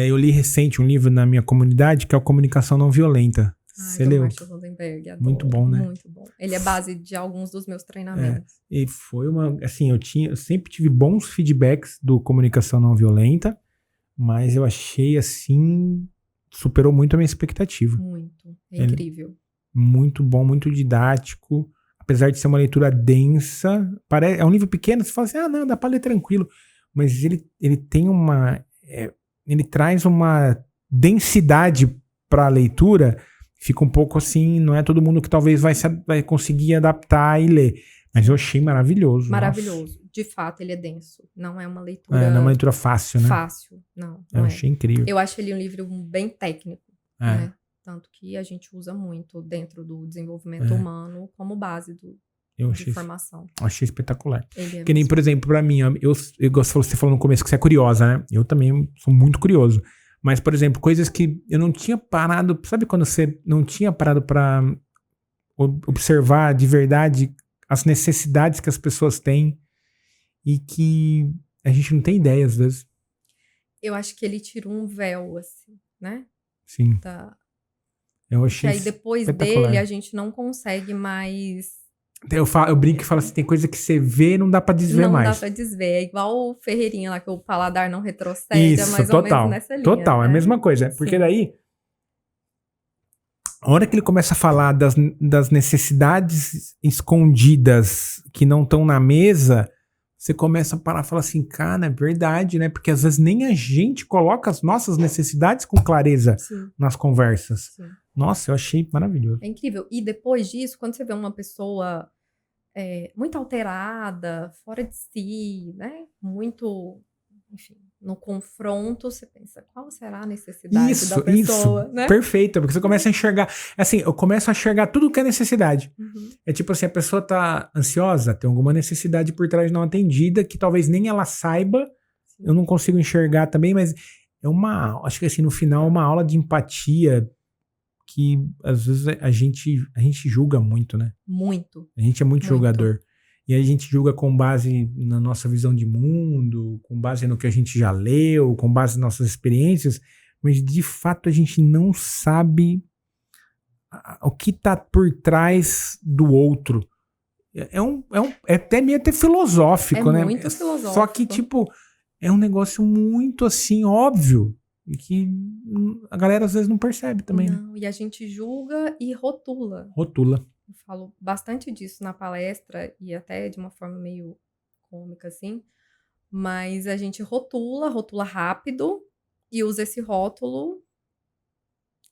eu li recente um livro na minha comunidade que é o Comunicação Não Violenta. Você leu? Marshall Rosenberg, adoro. Muito bom, né? Muito bom. Ele é base de alguns dos meus treinamentos. E foi assim, eu sempre tive bons feedbacks do Comunicação Não Violenta, mas eu achei, assim, superou muito a minha expectativa. Muito. É incrível. Muito bom, muito didático. Apesar de ser uma leitura densa, é um livro pequeno, você fala assim, não, dá pra ler tranquilo. Mas ele tem ele traz uma densidade pra leitura, fica um pouco assim, não é todo mundo que talvez vai conseguir adaptar e ler. Mas eu achei maravilhoso. Maravilhoso. Nossa. De fato, ele é denso. Não é uma leitura... não é uma leitura fácil, né? Fácil, não eu achei incrível. Eu acho ele um livro bem técnico, né? Tanto que a gente usa muito dentro do desenvolvimento humano como base de formação. Achei espetacular. Que nem, por exemplo, pra mim, você falou no começo que você é curiosa, né? Eu também sou muito curioso. Mas, por exemplo, coisas que eu não tinha parado... Sabe quando você não tinha parado pra observar de verdade as necessidades que as pessoas têm e que a gente não tem ideia, às vezes? Eu acho que ele tirou um véu, assim, né? Sim. Eu achei que aí depois dele a gente não consegue mais... Eu brinco e falo assim, tem coisa que você vê e não dá pra desver mais. Não dá pra desver. É igual o Ferreirinha lá, que o paladar não retrocede. Isso, é mais ou menos nessa linha. Total, é a mesma coisa. Sim. Porque daí, a hora que ele começa a falar das necessidades escondidas que não estão na mesa, você começa a parar e falar assim, cara, é verdade, né? Porque às vezes nem a gente coloca as nossas necessidades com clareza nas conversas. Sim. Nossa, eu achei maravilhoso. É incrível. E depois disso, quando você vê uma pessoa muito alterada, fora de si, né? Muito, enfim, no confronto, você pensa, qual será a necessidade da pessoa, né? Perfeito, porque você começa a enxergar, assim, eu começo a enxergar tudo que é necessidade. É tipo assim, a pessoa tá ansiosa, tem alguma necessidade por trás não atendida, que talvez nem ela saiba, eu não consigo enxergar também, mas acho que assim, no final, uma aula de empatia que às vezes a gente julga muito, né? Muito. A gente é muito julgador. E a gente julga com base na nossa visão de mundo, com base no que a gente já leu, com base nas nossas experiências, mas de fato a gente não sabe o que tá por trás do outro. É até meio filosófico, né? É muito filosófico. Só que, tipo, é um negócio muito, assim, óbvio. E que a galera às vezes não percebe também, né? Não, e a gente julga e rotula. Rotula. Eu falo bastante disso na palestra e até de uma forma meio cômica, assim. Mas a gente rotula rápido e usa esse rótulo.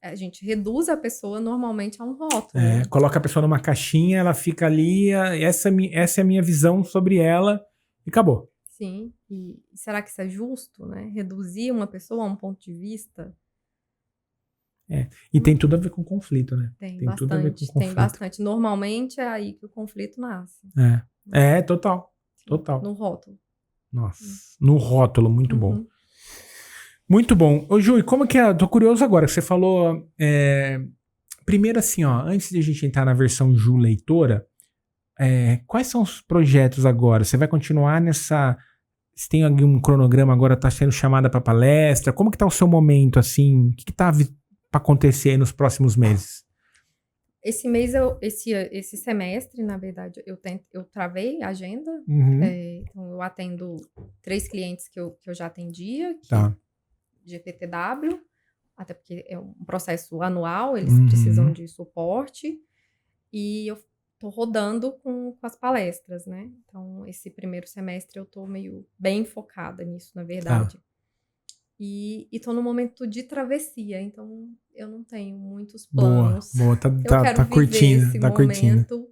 A gente reduz a pessoa normalmente a um rótulo. Coloca a pessoa numa caixinha, ela fica ali, essa é a minha visão sobre ela e acabou. Sim, e será que isso é justo, né? Reduzir uma pessoa a um ponto de vista? E tem tudo a ver com conflito, né? Tem tudo a ver com conflito. Tem bastante. Normalmente é aí que o conflito nasce. Total. No rótulo. Nossa, no rótulo, muito bom. Muito bom. Ô, Ju, como que é? Tô curioso agora, que você falou... Primeiro assim, ó, antes de a gente entrar na versão Ju leitora, quais são os projetos agora? Você vai continuar nessa... Você tem algum cronograma agora, tá sendo chamada para palestra? Como que tá o seu momento, assim? O que tá para acontecer aí nos próximos meses? Esse mês, esse semestre, na verdade, eu travei a agenda. Então, eu atendo 3 clientes que eu já atendia, de PTW, até porque é um processo anual, eles precisam de suporte. E eu tô rodando com as palestras, né? Então, esse primeiro semestre eu tô meio bem focada nisso, na verdade. E tô no momento de travessia, então eu não tenho muitos planos. Boa, eu quero viver curtindo, esse tá momento curtindo.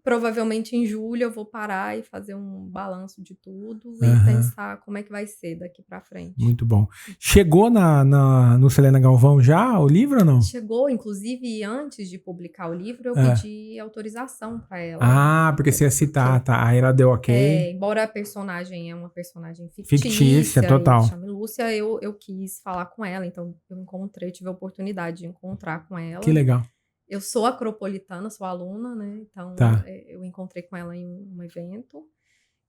provavelmente em julho eu vou parar e fazer um balanço de tudo e pensar como é que vai ser daqui pra frente. Muito bom. Chegou no Selena Galvão já o livro ou não? Chegou, inclusive, antes de publicar o livro, eu pedi autorização pra ela. Ah, porque você ia citar, tá? Aí ela deu ok. Embora a personagem é uma personagem Fictícia, total. Chama Lúcia, eu quis falar com ela, então eu tive a oportunidade de encontrar com ela. Que legal. Eu sou acropolitana, sou aluna, né? Então, eu encontrei com ela em um evento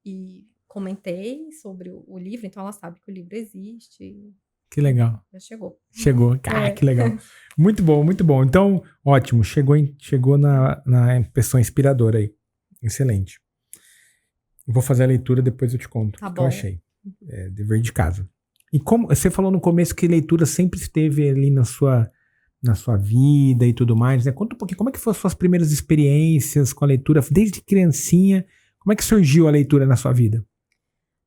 e comentei sobre o livro. Então, ela sabe que o livro existe. Que legal. Já chegou. Chegou. Que legal. Muito bom, muito bom. Então, ótimo. Chegou na pessoa inspiradora aí. Excelente. Eu vou fazer a leitura, depois eu te conto o que eu achei. Dever de casa. E como você falou no começo que leitura sempre esteve ali na sua vida e tudo mais, né? Conta um pouquinho, como é que foram as suas primeiras experiências com a leitura, desde criancinha, como é que surgiu a leitura na sua vida?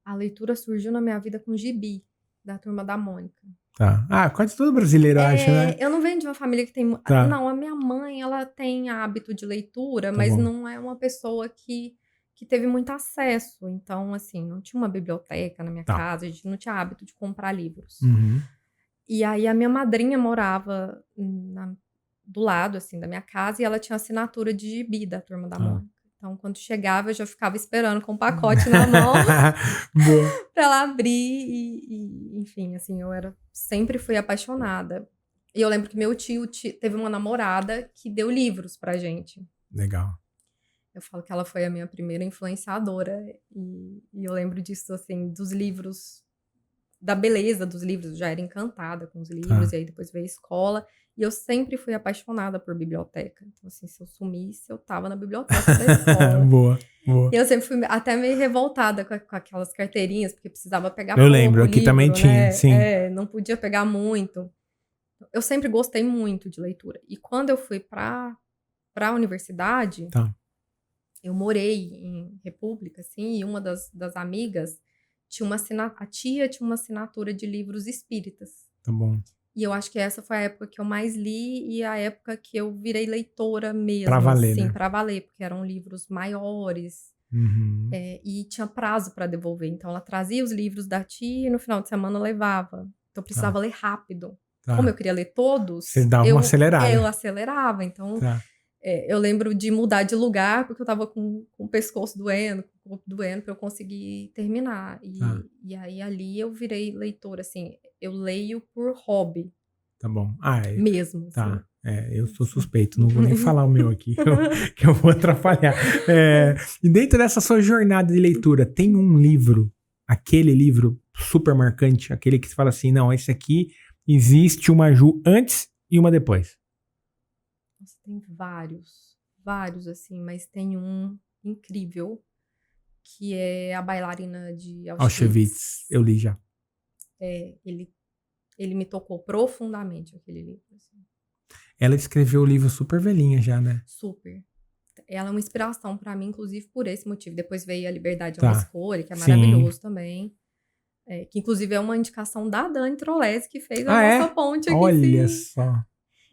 A leitura surgiu na minha vida com Gibi, da Turma da Mônica. Tá. Ah, quase todo brasileiro acha, né? Eu não venho de uma família que tem... Não, a minha mãe, ela tem hábito de leitura, mas não é uma pessoa que teve muito acesso. Então, assim, não tinha uma biblioteca na minha casa, a gente não tinha hábito de comprar livros. Uhum. E aí a minha madrinha morava do lado, assim, da minha casa, e ela tinha assinatura de Gibi da Turma da Mônica. Então, quando chegava, eu já ficava esperando com o pacote na mão pra ela abrir e, enfim, assim, sempre fui apaixonada. E eu lembro que meu tio teve uma namorada que deu livros pra gente. Legal. Eu falo que ela foi a minha primeira influenciadora e eu lembro disso, assim, dos livros, da beleza dos livros. Eu já era encantada com os livros, e aí depois veio a escola. E eu sempre fui apaixonada por biblioteca. Então, assim, se eu sumisse, eu tava na biblioteca da escola. Boa. E eu sempre fui até meio revoltada com aquelas carteirinhas, porque precisava pegar pouco. Eu lembro, aqui livro, também tinha, sim. Não podia pegar muito. Eu sempre gostei muito de leitura. E quando eu fui pra universidade, eu morei em República, assim, e uma das amigas a tia tinha uma assinatura de livros espíritas. Tá bom. E eu acho que essa foi a época que eu mais li e a época que eu virei leitora mesmo. Pra valer, assim, né? Pra valer, porque eram livros maiores. Uhum. E tinha prazo para devolver. Então, ela trazia os livros da tia e no final de semana levava. Então, eu precisava ler rápido. Como eu queria ler todos... Você dava uma acelerada. Eu acelerava. Então, eu lembro de mudar de lugar porque eu tava com o pescoço doendo, com o corpo doendo, para eu conseguir terminar. E aí, ali, eu virei leitora, assim... Eu leio por hobby. Tá bom. Mesmo. Tá. Eu sou suspeito, não vou nem falar o meu aqui, que eu vou atrapalhar. E dentro dessa sua jornada de leitura, tem um livro, aquele livro super marcante, aquele que você fala assim, não, esse aqui existe uma Ju antes e uma depois. Nossa, tem vários assim, mas tem um incrível, que é A Bailarina de Auschwitz. Eu li já. Ele me tocou profundamente, aquele livro. Assim. Ela escreveu o livro super velhinha já, né? Super. Ela é uma inspiração pra mim, inclusive por esse motivo. Depois veio A Liberdade é uma Escolha, que é maravilhoso também. Que inclusive é uma indicação da Dani Trolesi, que fez a nossa ponte aqui. Olha só.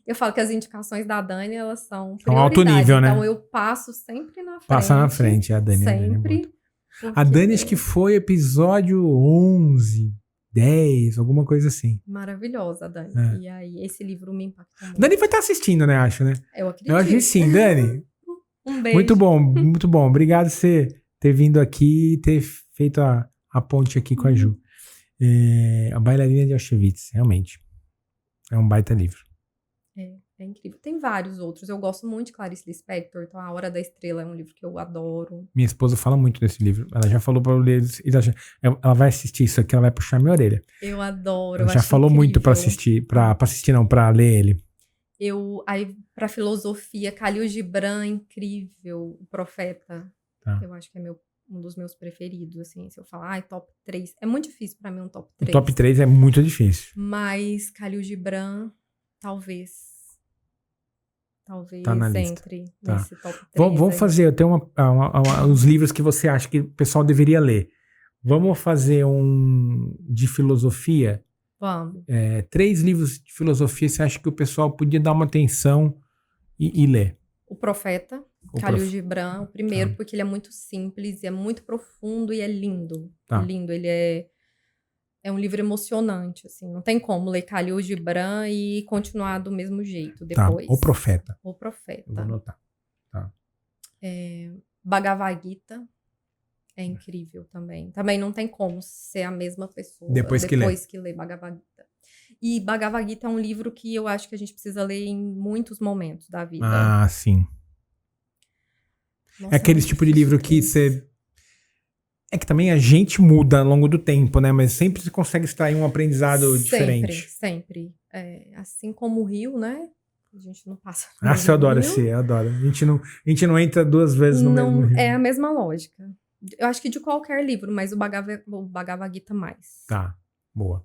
Eu falo que as indicações da Dani, elas são alto nível, né? Então eu passo sempre na frente. Passa na frente, a Dani. Sempre. A Dani acho que foi episódio 11, 10, alguma coisa assim. Maravilhosa, Dani. E aí, esse livro me impactou muito. Dani vai estar assistindo, né, acho, né? Eu acredito. Eu acho que sim, Dani. Um beijo. Muito bom, muito bom. Obrigado por você ter vindo aqui e ter feito a ponte aqui com a Ju. A Bailarina de Auschwitz, realmente. É um baita livro. É incrível. Tem vários outros. Eu gosto muito de Clarice Lispector. Então, A Hora da Estrela é um livro que eu adoro. Minha esposa fala muito desse livro. Ela já falou pra eu ler. Ela vai assistir isso aqui, ela vai puxar minha orelha. Eu adoro. Ela já falou incrível. muito pra assistir. Pra assistir, não, pra ler ele. Aí, pra filosofia, Khalil Gibran, incrível. O Profeta. Eu acho que é um dos meus preferidos, assim. Se eu falar, top 3. É muito difícil pra mim um top 3. O top 3 é muito difícil. Mas Khalil Gibran, talvez tá na lista. Entre nesse top 3. Vamos fazer, eu tenho os livros que você acha que o pessoal deveria ler. Vamos fazer um de filosofia? Vamos. 3 livros de filosofia você acha que o pessoal podia dar uma atenção e ler? O Profeta. Khalil Gibran, o primeiro, porque ele é muito simples, e é muito profundo e é lindo. Lindo, ele é um livro emocionante, assim. Não tem como ler Khalil Gibran e continuar do mesmo jeito depois. O Profeta. O Profeta. Eu vou anotar. Bhagavad Gita é incrível também. Também não tem como ser a mesma pessoa depois que lê Bhagavad Gita. E Bhagavad Gita é um livro que eu acho que a gente precisa ler em muitos momentos da vida. Ah, sim. Nossa, é aquele tipo de livro que você... É que também a gente muda ao longo do tempo, né? Mas sempre você consegue extrair um aprendizado diferente. Sempre. Assim como o Rio, né? A gente não passa... eu adoro eu adoro. A gente não entra duas vezes no mesmo rio. É a mesma lógica. Eu acho que de qualquer livro, mas o Bhagavad Gita mais. Tá, boa.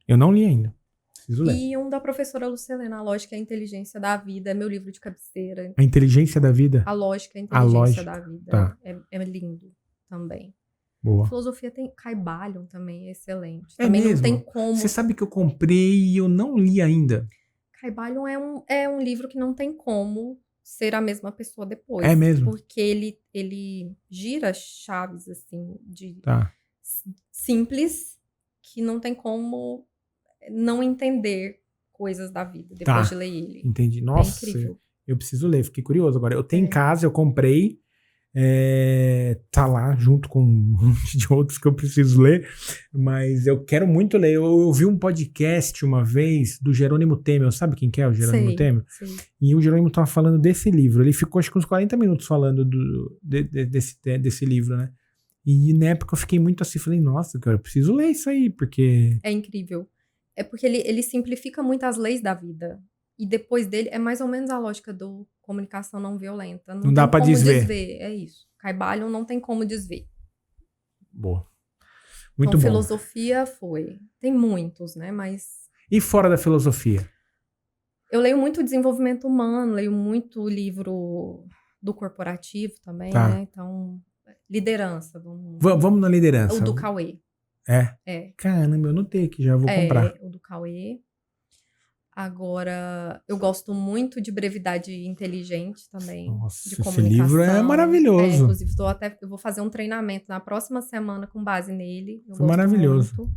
Eu não li ainda. Preciso ler. E um da professora Lucilena, A Lógica e a Inteligência da Vida, é meu livro de cabeceira. A Inteligência da Vida? A Lógica e a Inteligência da Vida. Tá. É lindo também. Boa. A filosofia tem Caibalion também, é excelente. É também mesmo? Não tem como. Você sabe que eu comprei e eu não li ainda. Caibalion é um livro que não tem como ser a mesma pessoa depois. É mesmo? Porque ele gira chaves, assim, de simples, que não tem como não entender coisas da vida depois de ler ele. Entendi. Nossa, é incrível. Eu preciso ler, fiquei curioso agora. Eu tenho em casa, eu comprei, tá lá junto com um monte de outros que eu preciso ler, mas eu quero muito ler. Eu ouvi um podcast uma vez do Jerônimo Temel, sabe quem que é o Jerônimo Temel? Sim. E o Jerônimo tava falando desse livro, ele ficou acho que uns 40 minutos falando desse livro, né? E na época eu fiquei muito assim, falei, nossa, cara, eu preciso ler isso aí, porque... É incrível. É porque ele simplifica muito as leis da vida. E depois dele, é mais ou menos a lógica do comunicação não violenta. Não dá pra desver. É isso. Caibalion não tem como desver. Boa. Muito então, bom. Filosofia tem muitos, né? Mas... E fora da filosofia? Eu leio muito desenvolvimento humano, leio muito livro do corporativo também, né? Então, liderança. Vamos na liderança. O do Cauê. É? Caramba, eu anotei aqui, já vou comprar. O do Cauê. Agora, eu gosto muito de Brevidade Inteligente também. Nossa, de esse livro é maravilhoso. Inclusive, eu vou fazer um treinamento na próxima semana com base nele. Foi maravilhoso. Muito.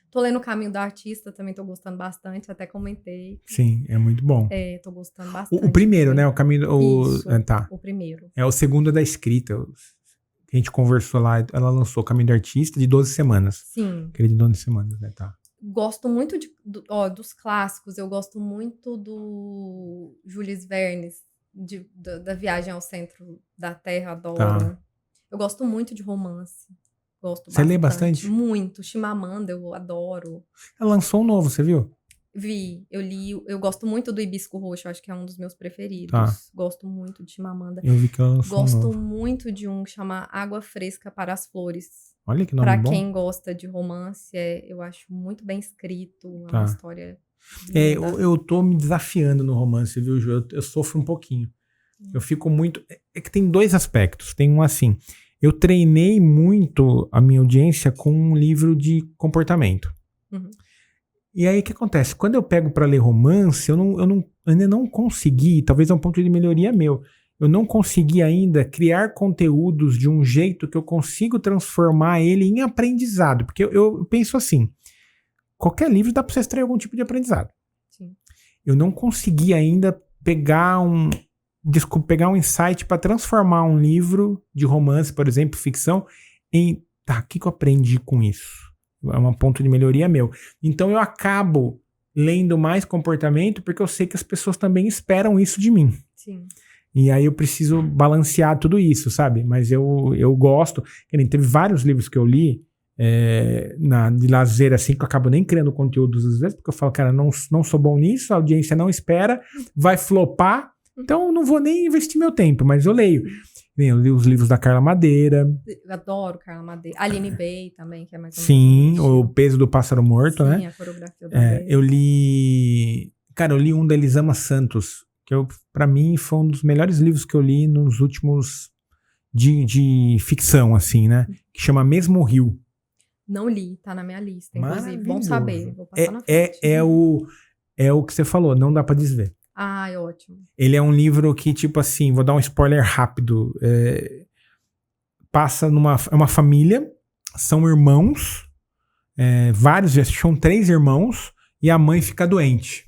Tô lendo O Caminho do Artista, também tô gostando bastante, até comentei. Sim, é muito bom. Tô gostando bastante. O primeiro, né? O Caminho... O primeiro. O segundo é da escrita. A gente conversou lá, ela lançou O Caminho do Artista de 12 semanas. Sim. Aquele de 12 semanas, né? Tá. Gosto muito dos clássicos, eu gosto muito do Jules Verne, da Viagem ao Centro da Terra, adoro. Tá. Eu gosto muito de romance. Você lê bastante? Muito. Chimamanda, eu adoro. Ela lançou um novo, você viu? Vi, eu li, eu gosto muito do Hibisco Roxo, acho que é um dos meus preferidos. Tá. Gosto muito de Chimamanda. Eu vi que ela lançou Gosto muito de um que chama Água Fresca para as Flores. Olha que nome bom. Pra quem gosta de romance, eu acho muito bem escrito, uma história... Eu tô me desafiando no romance, viu, Ju? Eu sofro um pouquinho. Eu fico muito... É que tem dois aspectos. Tem um assim... Eu treinei muito a minha audiência com um livro de comportamento. Uhum. E aí, o que acontece? Quando eu pego pra ler romance, eu ainda não consegui, talvez é um ponto de melhoria meu, eu não consegui ainda criar conteúdos de um jeito que eu consigo transformar ele em aprendizado. Porque eu penso assim, qualquer livro dá pra você extrair algum tipo de aprendizado. Sim. Eu não consegui ainda pegar um insight para transformar um livro de romance, por exemplo, ficção, em, o que eu aprendi com isso? É um ponto de melhoria meu. Então eu acabo lendo mais comportamento porque eu sei que as pessoas também esperam isso de mim. Sim. E aí eu preciso balancear tudo isso, sabe? Mas eu gosto. Teve vários livros que eu li de lazer, assim, que eu acabo nem criando conteúdos às vezes, porque eu falo, cara, não sou bom nisso, a audiência não espera, vai flopar, então eu não vou nem investir meu tempo, mas eu leio. Eu li os livros da Carla Madeira. Eu adoro Carla Madeira. Aline Bay também, que é mais ou menos. Sim, O Peso do Pássaro Morto, né? Sim, a coreografia da Bay. Eu li um da Elisama Santos, que pra mim foi um dos melhores livros que eu li nos últimos de ficção, assim, né? Que chama Mesmo Rio. Não li, tá na minha lista, inclusive. Bom saber, vou passar na frente. É o que você falou, não dá pra desver. Ah, é ótimo. Ele é um livro que, tipo assim, vou dar um spoiler rápido. Passa é uma família, são irmãos, vários, são 3 irmãos, e a mãe fica doente.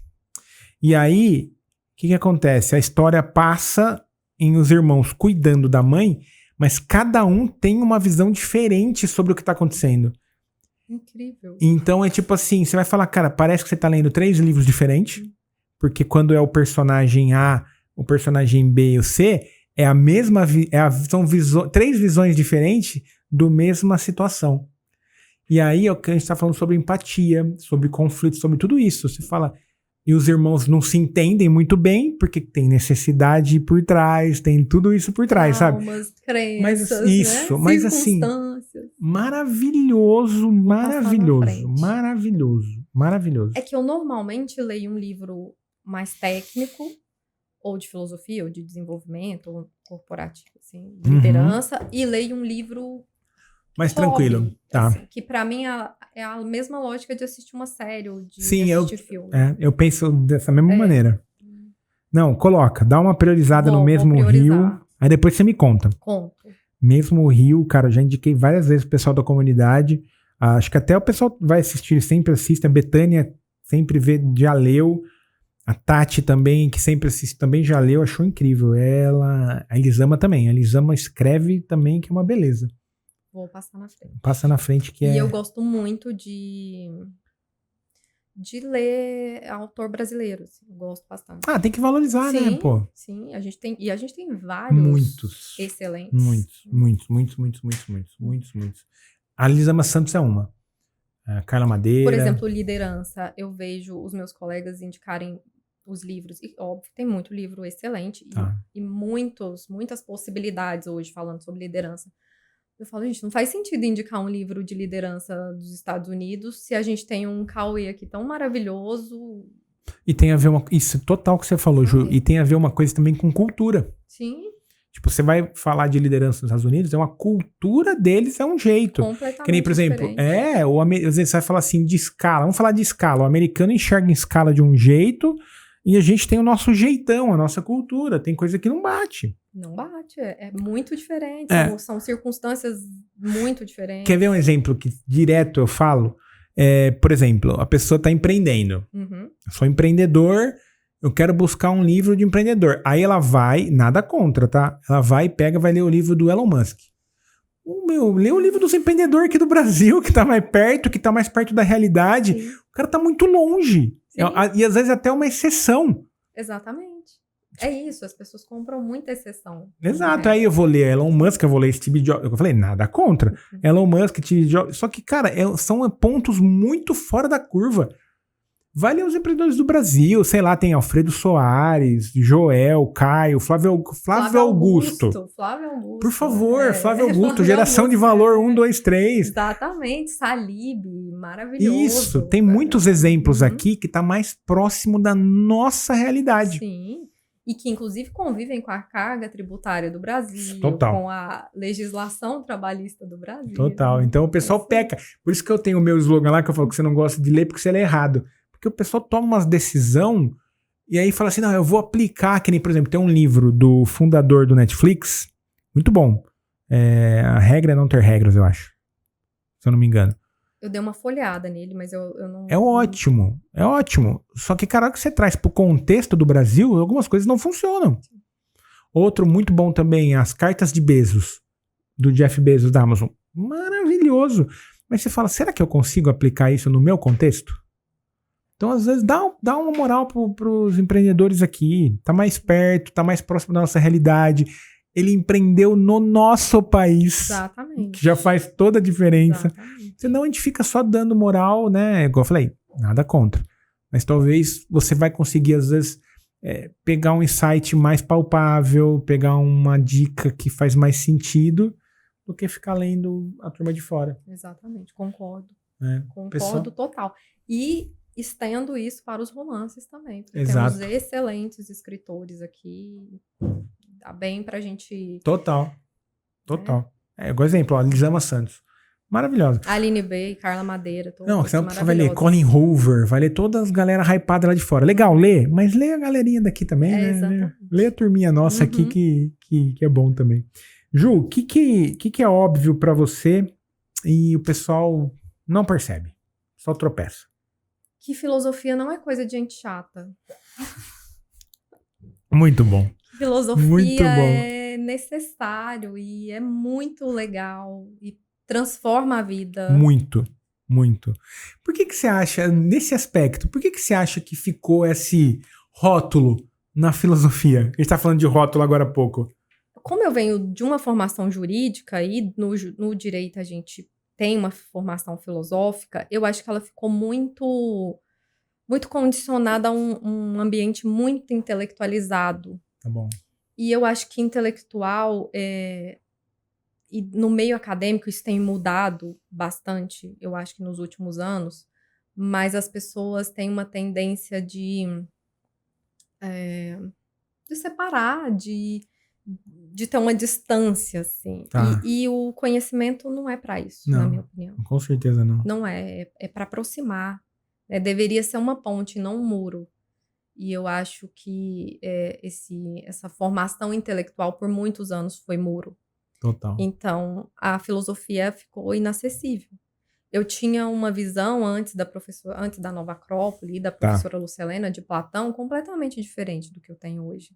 E aí, o que acontece? A história passa em os irmãos cuidando da mãe, mas cada um tem uma visão diferente sobre o que tá acontecendo. Incrível. Então é tipo assim, você vai falar, cara, parece que você tá lendo 3 livros diferentes, porque quando é o personagem A, o personagem B e o C, é a mesma, são 3 visões diferentes do mesma situação. E aí é o que a gente tá falando sobre empatia, sobre conflito, sobre tudo isso. Você fala, e os irmãos não se entendem muito bem, porque tem necessidade por trás, tem tudo isso por trás, sabe? Crenças, mas isso, né? mas assim, maravilhoso, maravilhoso. É que eu normalmente leio um livro mais técnico, ou de filosofia, ou de desenvolvimento, ou corporativo, assim, de liderança, e leio um livro mais tranquilo, tá? Assim, que pra mim é a mesma lógica de assistir uma série ou de assistir filme. Eu penso dessa mesma maneira. Não, dá uma priorizada no mesmo rio, aí depois você me conta. Conto. Mesmo rio, cara, eu já indiquei várias vezes pro pessoal da comunidade, acho que até o pessoal vai assistir, sempre assiste, a Betânia sempre vê, já leu, a Tati também, que sempre assiste, também já leu, achou incrível. A Elisama também, a Elisama escreve também, que é uma beleza. Vou passar na frente. Passa na frente que E eu gosto muito de ler autor brasileiro. Assim, eu gosto bastante. Tem que valorizar, né, pô? Sim, a gente tem vários excelentes. Muitos. A Elisama Santos é uma. A Carla Madeira. Por exemplo, liderança. Eu vejo os meus colegas indicarem os livros. E, óbvio, tem muito livro excelente. E muitas possibilidades hoje falando sobre liderança. Eu falo, gente, não faz sentido indicar um livro de liderança dos Estados Unidos se a gente tem um Cauê aqui tão maravilhoso. E tem a ver isso total que você falou, Ju. E tem a ver uma coisa também com cultura. Sim. Tipo, você vai falar de liderança nos Estados Unidos, é uma cultura deles, é um jeito. Completamente que nem, por exemplo, diferente. às vezes você vai falar assim de escala. Vamos falar de escala. O americano enxerga em escala de um jeito e a gente tem o nosso jeitão, a nossa cultura. Tem coisa que não bate. Não bate, é muito diferente. São circunstâncias muito diferentes. Quer ver um exemplo que direto eu falo? Por exemplo, a pessoa está empreendendo. Eu sou empreendedor, eu quero buscar um livro de empreendedor. Aí ela vai, nada contra, tá? Ela vai ler o livro do Elon Musk. Lê o livro dos empreendedores aqui do Brasil, que tá mais perto, que tá mais perto da realidade. Sim. O cara tá muito longe. E às vezes até uma exceção. Exatamente. É isso, as pessoas compram muita exceção. Exato, aí eu vou ler Elon Musk, eu vou ler Steve Jobs. Eu falei, nada contra. Elon Musk, Steve Jobs. Só que, cara, são pontos muito fora da curva. Vai ler os empreendedores do Brasil, sei lá, tem Alfredo Soares, Joel, Caio, Flávio Augusto. Por favor, Flávio Augusto, Geração de Valor 1, 2, 3. Exatamente, Salib, maravilhoso. Isso, tem muitos exemplos aqui que tá mais próximo da nossa realidade. Sim. E que, inclusive, convivem com a carga tributária do Brasil, Total. Com a legislação trabalhista do Brasil. Total. Então, o pessoal peca. Por isso que eu tenho o meu slogan lá, que eu falo que você não gosta de ler porque você lê errado. Porque o pessoal toma umas decisões e aí fala assim, não, eu vou aplicar, que nem, por exemplo, tem um livro do fundador do Netflix, muito bom. A regra é não ter regras, eu acho. Se eu não me engano. Eu dei uma folhada nele, mas eu não... É ótimo. Só que, cara, que você traz pro contexto do Brasil, algumas coisas não funcionam. Outro muito bom também, As Cartas de Bezos, do Jeff Bezos da Amazon. Maravilhoso. Mas você fala, será que eu consigo aplicar isso no meu contexto? Então, às vezes, dá uma moral pros empreendedores aqui. Tá mais perto, tá mais próximo da nossa realidade. Ele empreendeu no nosso país. Exatamente. Que já faz toda a diferença. Exatamente. Senão a gente fica só dando moral, né? Igual eu falei, nada contra. Mas talvez você vai conseguir, às vezes, pegar um insight mais palpável, pegar uma dica que faz mais sentido do que ficar lendo a turma de fora. Exatamente, concordo. Pessoal... total. E estendo isso para os romances também. Exato. Temos excelentes escritores aqui. Dá bem pra gente... Total. Igual exemplo, a Elisama Santos. Maravilhosa. Aline B, Carla Madeira. Não, você vai ler Colin Hoover, vai ler todas as galera hypadas lá de fora. Legal, lê, mas lê a galerinha daqui também, né? Exatamente. Lê a turminha nossa aqui que é bom também. Ju, o que é óbvio pra você e o pessoal não percebe? Só tropeça. Que filosofia não é coisa de gente chata. Muito bom. Filosofia muito bom. é necessário e é muito legal e transforma a vida. Muito. Por que você acha, nesse aspecto, por que você acha que ficou esse rótulo na filosofia? A gente tá falando de rótulo agora há pouco. Como eu venho de uma formação jurídica e no direito a gente tem uma formação filosófica, eu acho que ela ficou muito condicionada a um ambiente muito intelectualizado. Tá bom. E eu acho que intelectual, e no meio acadêmico isso tem mudado bastante, eu acho que nos últimos anos, mas as pessoas têm uma tendência de separar, de ter uma distância, assim. Tá. E o conhecimento não é para isso, não, na minha opinião. Com certeza não. Não é para aproximar. Deveria ser uma ponte, não um muro. E eu acho que essa formação intelectual por muitos anos foi muro. Total. Então, a filosofia ficou inacessível. Eu tinha uma visão antes da Nova Acrópole e da professora Lucilena de Platão completamente diferente do que eu tenho hoje.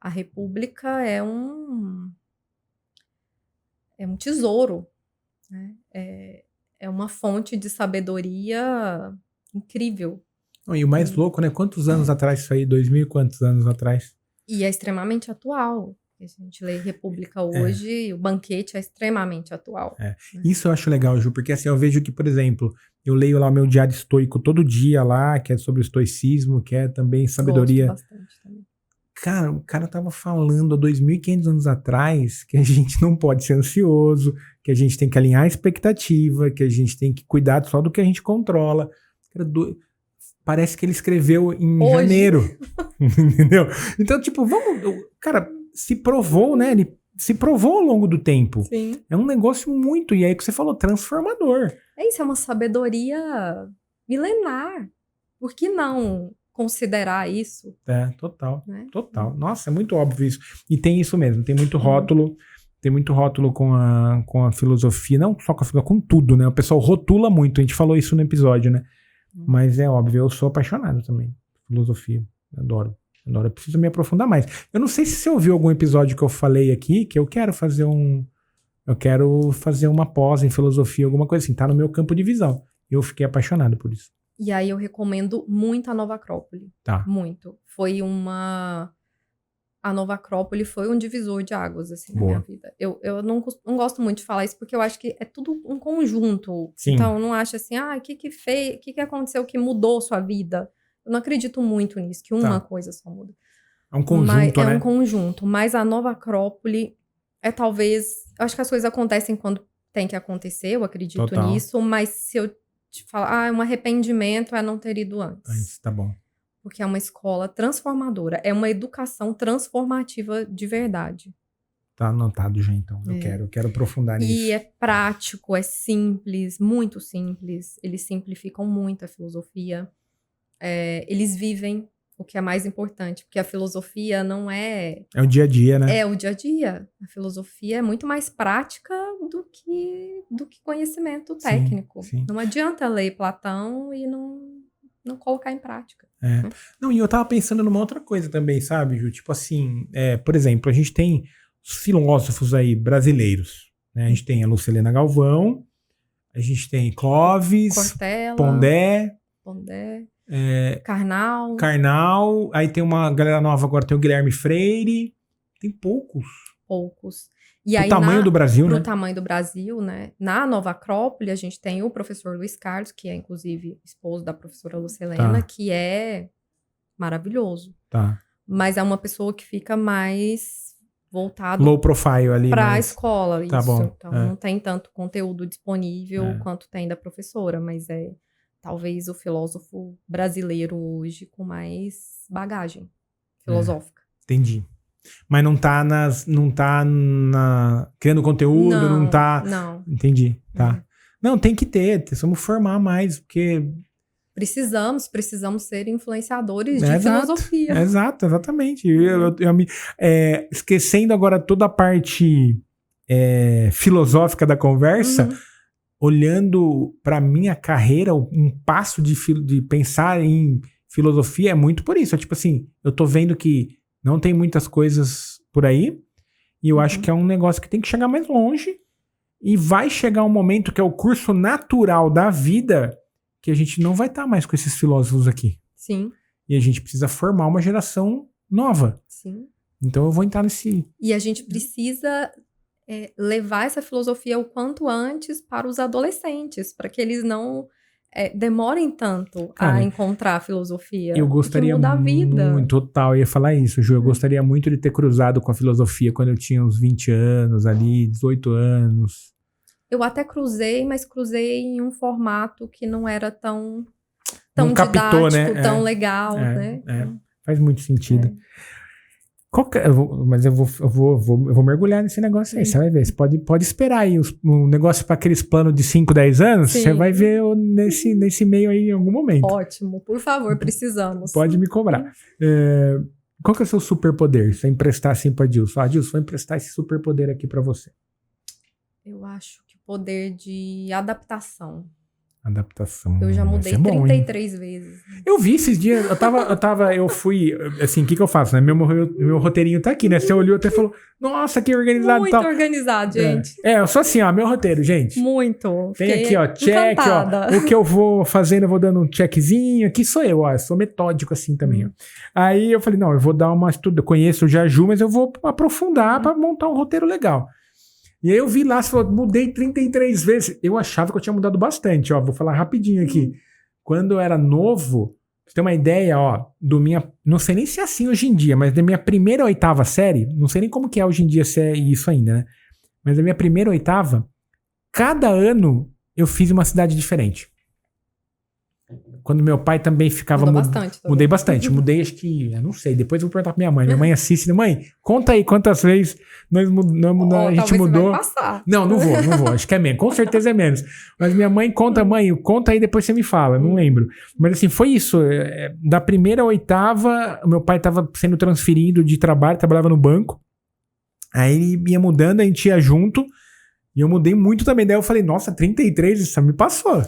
A República é um tesouro, né? É uma fonte de sabedoria incrível. E o mais louco, né? Quantos anos atrás isso aí? 2000 e quantos anos atrás? E é extremamente atual. Se a gente lê República hoje, o Banquete é extremamente atual. Né? Isso eu acho legal, Ju, porque assim, eu vejo que, por exemplo, eu leio lá o meu diário estoico todo dia lá, que é sobre o estoicismo, que é também sabedoria. Gosto bastante também. Cara, o cara tava falando há 2.500 anos atrás que a gente não pode ser ansioso, que a gente tem que alinhar a expectativa, que a gente tem que cuidar só do que a gente controla. Cara, parece que ele escreveu em janeiro. Entendeu? Então, tipo, cara, se provou, né? Ele se provou ao longo do tempo. Sim. É um negócio muito, e aí que você falou, transformador. Isso é uma sabedoria milenar. Por que não considerar isso? Total. Né? Total. Nossa, é muito óbvio isso. E tem isso mesmo, tem muito rótulo. Tem muito rótulo com a filosofia, não só com a filosofia, com tudo, né? O pessoal rotula muito, a gente falou isso no episódio, né? Mas é óbvio, eu sou apaixonado também. Filosofia, adoro. Eu preciso me aprofundar mais. Eu não sei se você ouviu algum episódio que eu falei aqui, que eu quero fazer uma pós em filosofia, alguma coisa assim, tá no meu campo de visão. Eu fiquei apaixonado por isso. E aí eu recomendo muito a Nova Acrópole. Tá. Muito. A Nova Acrópole foi um divisor de águas, assim, na minha vida. Eu não gosto muito de falar isso, porque eu acho que é tudo um conjunto. Sim. Então, eu não acho assim, o que aconteceu que mudou sua vida? Eu não acredito muito nisso, que uma coisa só muda. É um conjunto, né? É um conjunto. Mas a Nova Acrópole talvez... Eu acho que as coisas acontecem quando tem que acontecer, eu acredito nisso. Mas se eu te falar, um arrependimento é não ter ido antes. Tá bom. Porque é uma escola transformadora. É uma educação transformativa de verdade. Tá anotado já, então. Eu quero aprofundar nisso. E é prático, é simples, muito simples. Eles simplificam muito a filosofia. Eles vivem o que é mais importante. Porque a filosofia não é... É o dia a dia, né? É o dia a dia. A filosofia é muito mais prática do que conhecimento técnico. Sim. Não adianta ler Platão e não colocar em prática. Não, e eu tava pensando numa outra coisa também, sabe, Ju? Tipo assim, por exemplo, a gente tem filósofos aí brasileiros, né? A gente tem a Lucilena Galvão, a gente tem Clóvis, Cortella, Pondé, Karnal, aí tem uma galera nova agora, tem o Guilherme Freire, tem poucos. E aí, tamanho do Brasil, né? Pro tamanho do Brasil, né? Na Nova Acrópole, a gente tem o professor Luiz Carlos, que é, inclusive, esposo da professora Lucilena, que é maravilhoso. Mas é uma pessoa que fica mais voltado... Low profile ali. Pra escola, isso. Bom. Então, não tem tanto conteúdo disponível quanto tem da professora, mas talvez o filósofo brasileiro hoje com mais bagagem filosófica. Entendi. Mas não tá criando conteúdo, não tá... Não. Entendi, tá. Não, tem que ter, precisamos formar mais, porque... Precisamos ser influenciadores de filosofia. Exato, exatamente. Esquecendo agora toda a parte filosófica da conversa, olhando para minha carreira, um passo de pensar em filosofia é muito por isso. É tipo assim, eu tô vendo que não tem muitas coisas por aí, e eu acho que é um negócio que tem que chegar mais longe, e vai chegar um momento que é o curso natural da vida, que a gente não vai estar mais com esses filósofos aqui. Sim. E a gente precisa formar uma geração nova. Sim. Então eu vou entrar nesse... E a gente precisa levar essa filosofia o quanto antes para os adolescentes, para que eles não demorem tanto a encontrar a filosofia. Eu gostaria mudar a vida. muito, total, eu ia falar isso, Ju. Eu gostaria muito de ter cruzado com a filosofia quando eu tinha uns 20 anos ali, 18 anos. Eu até cruzei, mas cruzei em um formato que não era tão captou, didático, né? tão legal, né? Faz muito sentido. Mas eu vou mergulhar nesse negócio aí, você vai ver. Você pode esperar aí um negócio para aqueles planos de 5, 10 anos, você vai ver nesse meio aí em algum momento. Ótimo, por favor, precisamos. Pode me cobrar. Qual que é o seu superpoder? Você vai emprestar assim pra Dilson. Dilson, vou emprestar esse superpoder aqui pra você. Eu acho que o poder de adaptação. Adaptação. Eu já mudei 33 vezes. Eu vi esses dias, eu fui, assim, o que eu faço, né? Meu roteirinho tá aqui, né? Você olhou até e falou, nossa, que organizado. Muito organizado, gente. Eu sou assim, ó, meu roteiro, gente. Muito. Tem aqui, ó, check, ó. O que eu vou fazendo, eu vou dando um checkzinho. Aqui sou eu, ó, eu sou metódico assim também, ó. Aí eu falei, não, eu vou dar uma estudo, eu conheço o Jaju, mas eu vou aprofundar pra montar um roteiro legal. E aí eu vi lá, você falou, mudei 33 vezes. Eu achava que eu tinha mudado bastante, ó. Vou falar rapidinho aqui. Quando eu era novo, pra você ter uma ideia, ó, não sei nem se é assim hoje em dia, mas da minha primeira 8ª série, não sei nem como que é hoje em dia, se é isso ainda, né? Mas da minha primeira 8ª, cada ano eu fiz uma cidade diferente. Quando meu pai também ficava... Mudei bastante. Mudei, acho que... Eu não sei. Depois eu vou perguntar pra minha mãe. Minha mãe assiste. Mãe, conta aí quantas vezes a gente mudou. Vai passar. Não vou. Acho que é menos. Com certeza é menos. Mas minha mãe conta aí, depois você me fala. Não lembro. Mas assim, foi isso. Da primeira 8ª, meu pai tava sendo transferido de trabalho, trabalhava no banco. Aí ele ia mudando, a gente ia junto. E eu mudei muito também. Daí eu falei, nossa, 33, isso me passou.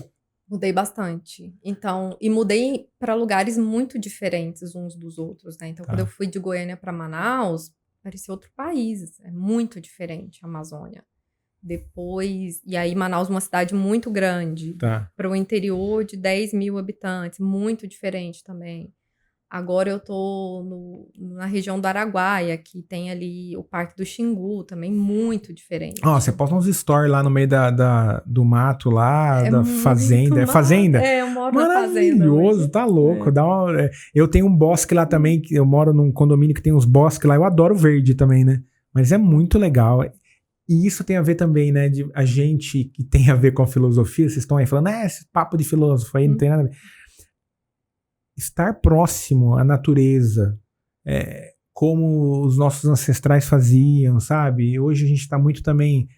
Mudei bastante. Então, e mudei para lugares muito diferentes uns dos outros, né? Então, quando eu fui de Goiânia para Manaus, parecia outro país. É muito diferente a Amazônia. Depois, e aí Manaus, uma cidade muito grande. Para o interior de 10 mil habitantes, muito diferente também. Agora eu tô na região do Araguaia, que tem ali o Parque do Xingu, também muito diferente. Você posta uns stories lá no meio do mato lá, da fazenda. É fazenda? Eu moro na fazenda. Maravilhoso, tá louco. Eu tenho um bosque lá também, que eu moro num condomínio que tem uns bosques lá, eu adoro verde também, né? Mas é muito legal. E isso tem a ver também, né, de a gente que tem a ver com a filosofia, vocês estão aí falando, esse papo de filósofo aí não tem nada a ver. Estar próximo à natureza, como os nossos ancestrais faziam, sabe? Hoje a gente está muito também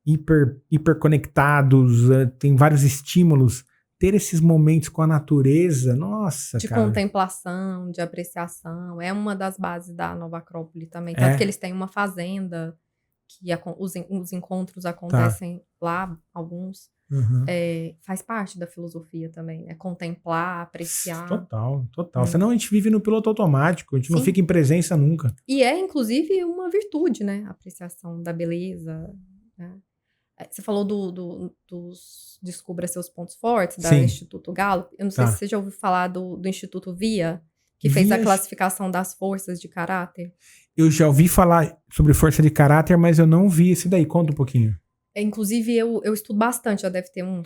hiper conectados, tem vários estímulos. Ter esses momentos com a natureza, nossa, de cara. Contemplação, de apreciação, é uma das bases da Nova Acrópole também. Tanto que eles têm uma fazenda, que os encontros acontecem lá, alguns. Faz parte da filosofia também, é contemplar, apreciar. Total. Senão a gente vive no piloto automático, a gente não fica em presença nunca. E é, inclusive, uma virtude, né? A apreciação da beleza, né? Você falou dos Descubra Seus Pontos Fortes, da Instituto Gallup. Eu não sei se você já ouviu falar do Instituto VIA, que fez a classificação das forças de caráter. Eu já ouvi falar sobre força de caráter, mas eu não vi esse daí. Conta um pouquinho. Inclusive, eu estudo bastante, já deve ter uns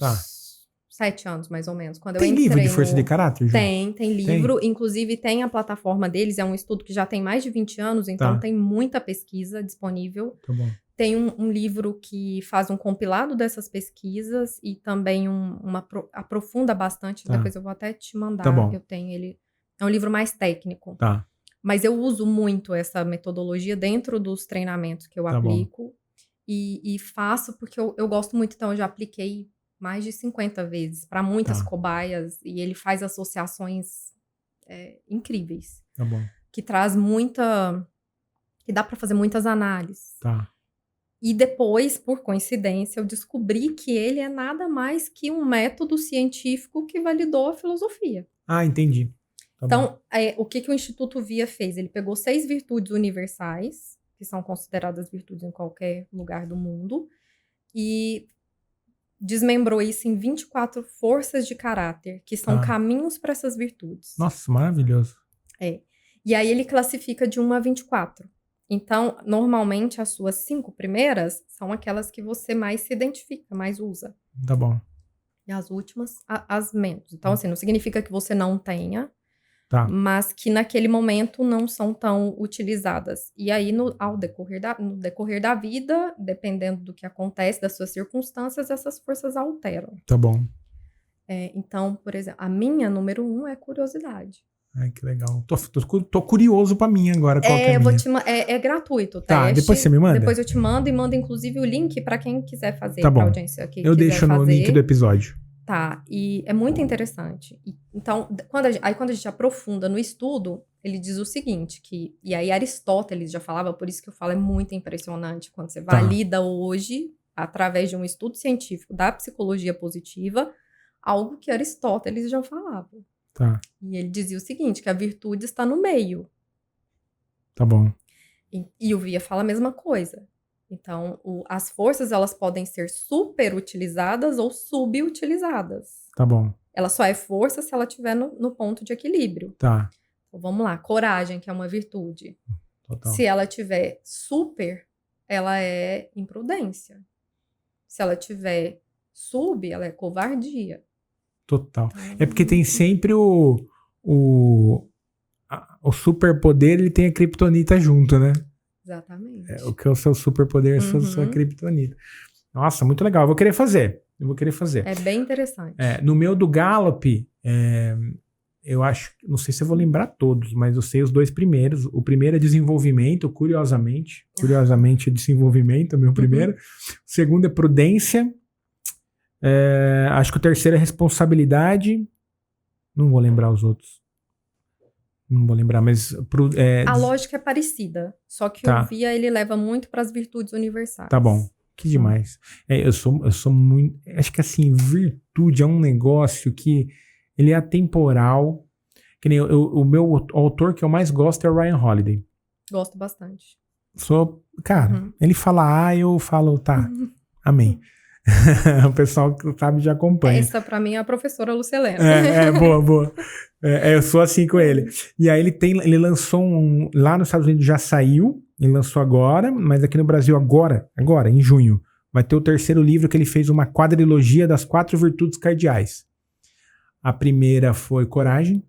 7 anos, mais ou menos. Quando tem eu livro de força de caráter? Tem livro. Inclusive, tem a plataforma deles, é um estudo que já tem mais de 20 anos, então tem muita pesquisa disponível. Tá bom. Tem um livro que faz um compilado dessas pesquisas e também aprofunda bastante. Depois eu vou até te mandar, eu tenho ele. É um livro mais técnico. Mas eu uso muito essa metodologia dentro dos treinamentos que eu aplico. E faço porque eu gosto muito. Então, eu já apliquei mais de 50 vezes para muitas cobaias. E ele faz associações incríveis. Tá bom. Que traz que dá para fazer muitas análises. Tá. E depois, por coincidência, eu descobri que ele é nada mais que um método científico que validou a filosofia. Ah, entendi. Tá então, o que o Instituto VIA fez? Ele pegou 6 virtudes universais, que são consideradas virtudes em qualquer lugar do mundo, e desmembrou isso em 24 forças de caráter, que são caminhos para essas virtudes. Nossa, maravilhoso. E aí ele classifica de 1 a 24. Então, normalmente, as suas 5 primeiras são aquelas que você mais se identifica, mais usa. Tá bom. E as últimas, as menos. Então, assim, não significa que você não tenha, mas que naquele momento não são tão utilizadas. E aí, no decorrer da vida, dependendo do que acontece, das suas circunstâncias, essas forças alteram. Tá bom. Então, por exemplo, a minha número 1 é curiosidade. Ai, que legal. Tô curioso pra mim agora. Qual que é a minha? É gratuito o teste. Tá, depois você me manda? Depois eu te mando e mando, inclusive, o link pra quem quiser fazer. Tá bom. Pra audiência que eu deixo no link do episódio. Tá, e é muito interessante. Então, quando a gente aprofunda no estudo, ele diz o seguinte, e aí Aristóteles já falava, por isso que eu falo, é muito impressionante quando você valida hoje, através de um estudo científico da psicologia positiva, algo que Aristóteles já falava. Tá. E ele dizia o seguinte, que a virtude está no meio. Tá bom. E o VIA fala a mesma coisa. Então, as forças, elas podem ser superutilizadas ou subutilizadas. Tá bom. Ela só é força se ela estiver no ponto de equilíbrio. Tá. Então, vamos lá. Coragem, que é uma virtude. Total. Se ela tiver super, ela é imprudência. Se ela tiver sub, ela é covardia. Total. É porque tem sempre o superpoder, ele tem a criptonita junto, né? Exatamente. O que é o seu superpoder, a sua criptonita. Nossa, muito legal. Eu vou querer fazer. É bem interessante. No meu do Gallup, eu acho, não sei se eu vou lembrar todos, mas eu sei os 2 primeiros. O primeiro é desenvolvimento, curiosamente. Curiosamente, é desenvolvimento, é o meu primeiro. O segundo é prudência. Acho que o terceiro é responsabilidade. Não vou lembrar os outros. Não vou lembrar, mas... a lógica é parecida. Só que o VIA, ele leva muito para as virtudes universais. Tá bom. Que demais. Eu sou muito... Acho que, assim, virtude é um negócio que... Ele é atemporal. Que nem o meu autor que eu mais gosto é o Ryan Holiday. Gosto bastante. Cara, ele fala A, eu falo tá. Amém. O pessoal que sabe já acompanha. Essa pra mim é a professora Lucilena. Boa. Eu sou assim com ele. E aí ele lançou lá nos Estados Unidos já saiu, ele lançou agora, mas aqui no Brasil agora, em junho, vai ter o terceiro livro que ele fez uma quadrilogia das 4 virtudes cardeais. A primeira foi coragem,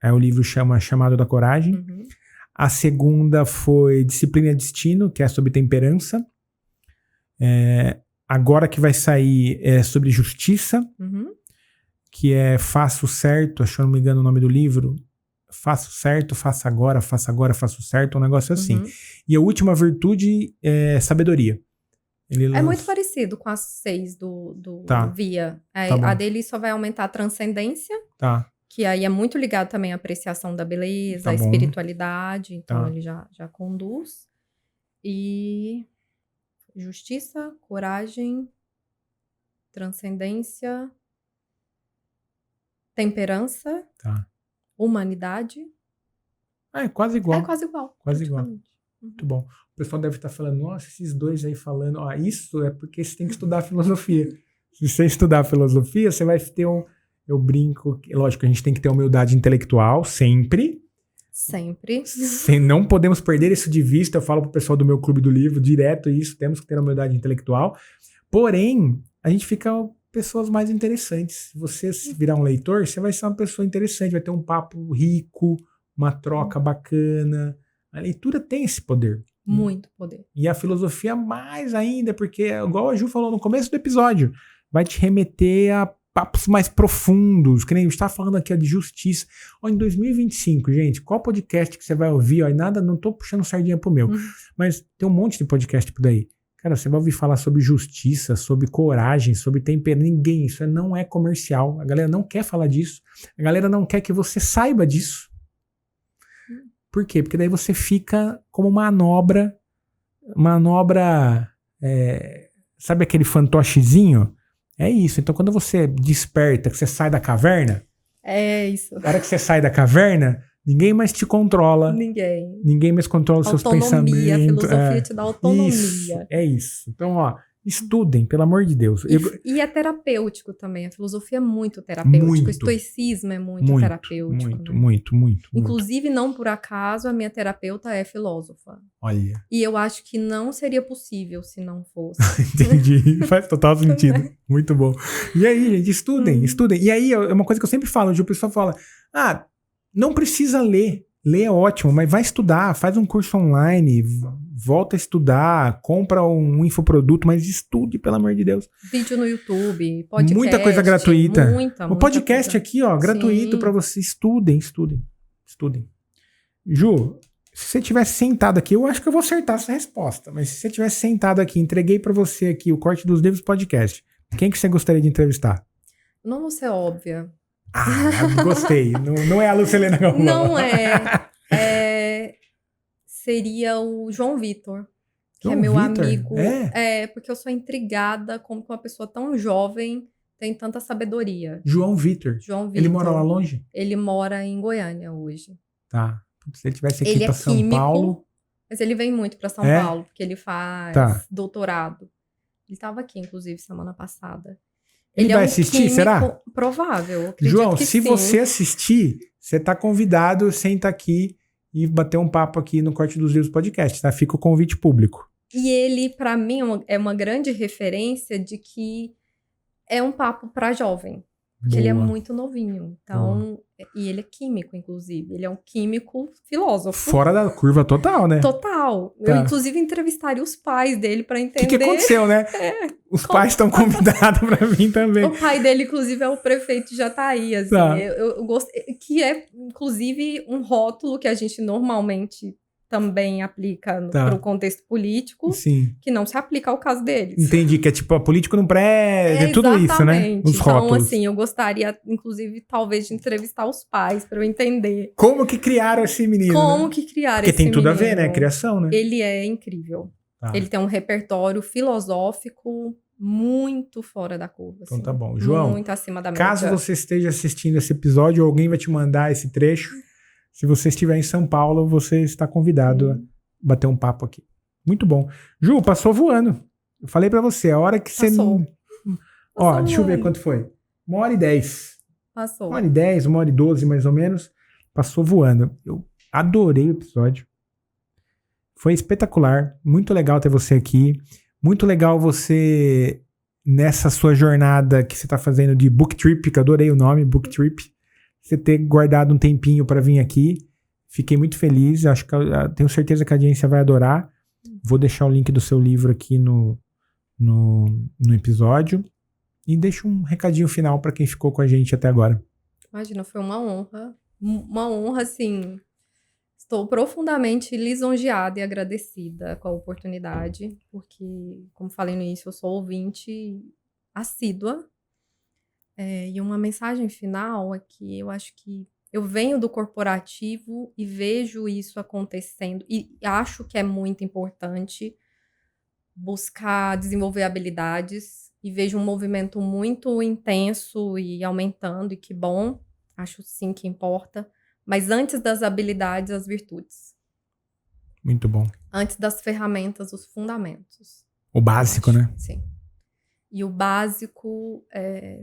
o livro chamado da coragem. A segunda foi disciplina e destino, que é sobre temperança. Agora que vai sair é sobre justiça, que é faça o certo, acho que eu não me engano o nome do livro, faça o certo, faça agora, faça o certo, um negócio assim. E a última virtude é sabedoria. Muito parecido com as 6 do VIA. A dele só vai aumentar a transcendência, que aí é muito ligado também à apreciação da beleza, à espiritualidade, então ele já conduz. E... justiça, coragem, transcendência, temperança, humanidade. É quase igual. Quase igual. Muito bom. O pessoal deve estar falando, nossa, esses 2 aí falando, isso é porque você tem que estudar filosofia. Se você estudar filosofia, você vai ter eu brinco, lógico, a gente tem que ter humildade intelectual, sempre. Não podemos perder isso de vista. Eu falo pro pessoal do meu clube do livro direto isso, temos que ter humildade intelectual. Porém, a gente fica pessoas mais interessantes. Se você virar um leitor, você vai ser uma pessoa interessante, vai ter um papo rico, uma troca bacana. A leitura tem esse poder. Muito poder. E a filosofia mais ainda, porque, igual a Ju falou no começo do episódio, vai te remeter a papos mais profundos, que nem a gente tá falando aqui ó, de justiça. Ó, em 2025, gente, qual podcast que você vai ouvir? Ó, e nada, não tô puxando sardinha pro meu, mas tem um monte de podcast por daí. Cara, você vai ouvir falar sobre justiça, sobre coragem, sobre tempero. Ninguém, isso não é comercial. A galera não quer falar disso. A galera não quer que você saiba disso. Por quê? Porque daí você fica como manobra, sabe aquele fantochezinho? É isso. Então, quando você desperta, que você sai da caverna... É isso. Na hora que você sai da caverna, ninguém mais te controla. Ninguém mais controla os seus pensamentos. A filosofia te dá autonomia. Isso, é isso. Então, ó, estudem, pelo amor de Deus. E é terapêutico também. A filosofia é muito terapêutica. O estoicismo é muito terapêutico. Muito. Inclusive, não por acaso, a minha terapeuta é filósofa. Olha. E eu acho que não seria possível se não fosse. Entendi. Faz total sentido. Muito bom. E aí, gente, estudem. E aí, é uma coisa que eu sempre falo, o pessoal fala, não precisa ler. Ler é ótimo, mas vai estudar, faz um curso online, volta a estudar, compra um infoproduto, mas estude, pelo amor de Deus. Vídeo no YouTube, podcast. Muita coisa gratuita. Muita podcast coisa. aqui, ó, gratuito pra você. Estudem. Ju, se você tivesse sentado aqui, eu acho que eu vou acertar essa resposta, mas se você tivesse sentado aqui, entreguei pra você aqui o Corte dos Livros podcast, quem que você gostaria de entrevistar? Não vou ser óbvia. Gostei. Não é a Lucilena Galvão. Não é. Seria o João Vitor, que é meu amigo. Porque eu sou intrigada como que uma pessoa tão jovem tem tanta sabedoria. João Vitor. Ele mora lá longe? Ele mora em Goiânia hoje. Tá. Se ele tivesse aqui pra São Paulo... Mas ele vem muito pra São Paulo, porque ele faz doutorado. Ele estava aqui, inclusive, semana passada. Ele vai assistir, será? Provável. João, se você assistir, você tá convidado, senta aqui e bater um papo aqui no Corte dos Livros podcast, tá? Fica o convite público. E ele, pra mim, é uma grande referência de que é um papo pra jovem. Porque ele é muito novinho. Então, e ele é químico, inclusive. Ele é um químico filósofo. Fora da curva total, né? Total. Tá. Eu, inclusive, entrevistaria os pais dele pra entender. O que aconteceu, né? Os pais estão convidados pra mim também. O pai dele, inclusive, é o prefeito de Jataí, assim. Tá. Eu gostei, que é, inclusive, um rótulo que a gente normalmente também aplica para o contexto político, que não se aplica ao caso deles. Entendi, que é tipo, a político não presta, tudo isso, né? Os rótulos. Então, assim, eu gostaria, inclusive, talvez, de entrevistar os pais para eu entender. Como que criaram esse menino? Que criaram Porque tem tudo a ver, né? Criação, né? Ele é incrível. Tá. Ele tem um repertório filosófico muito fora da curva. Então tá bom. João, muito acima da média. Caso você esteja assistindo esse episódio, alguém vai te mandar esse trecho. Se você estiver em São Paulo, você está convidado a bater um papo aqui. Muito bom. Ju, passou voando. Eu falei pra você, a hora que você... Ó, deixa eu ver quanto foi. 1h10. Passou. 1h10, 1h12 mais ou menos. Passou voando. Eu adorei o episódio. Foi espetacular. Muito legal ter você aqui. Muito legal você, nessa sua jornada que você está fazendo de Book Trip, que eu adorei o nome, Book Trip. Você ter guardado um tempinho para vir aqui. Fiquei muito feliz. Acho que tenho certeza que a audiência vai adorar. Vou deixar o link do seu livro aqui no episódio. E deixo um recadinho final para quem ficou com a gente até agora. Imagina, foi uma honra. Uma honra, assim. Estou profundamente lisonjeada e agradecida com a oportunidade. Porque, como falei no início, eu sou ouvinte assídua. E uma mensagem final é que eu acho que eu venho do corporativo e vejo isso acontecendo e acho que é muito importante buscar desenvolver habilidades e vejo um movimento muito intenso e aumentando e que bom, acho sim que importa, mas antes das habilidades, as virtudes. Muito bom. Antes das ferramentas, os fundamentos. O básico, né? Sim. E o básico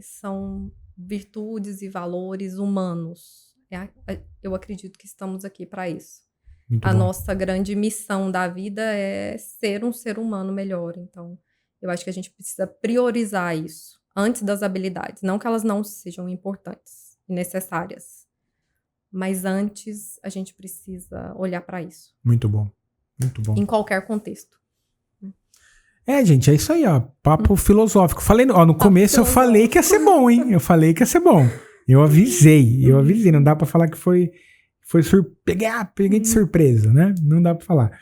são virtudes e valores humanos. Eu acredito que estamos aqui para isso. Muito bom. Nossa grande missão da vida é ser um ser humano melhor. Então, eu acho que a gente precisa priorizar isso antes das habilidades. Não que elas não sejam importantes e necessárias. Mas antes, a gente precisa olhar para isso. Muito bom. Muito bom. Em qualquer contexto. Gente, é isso aí, ó. Papo filosófico. Falei, no começo eu falei que ia ser bom, hein? Eu falei que ia ser bom. Eu avisei. Não dá pra falar que foi peguei de surpresa, né? Não dá pra falar.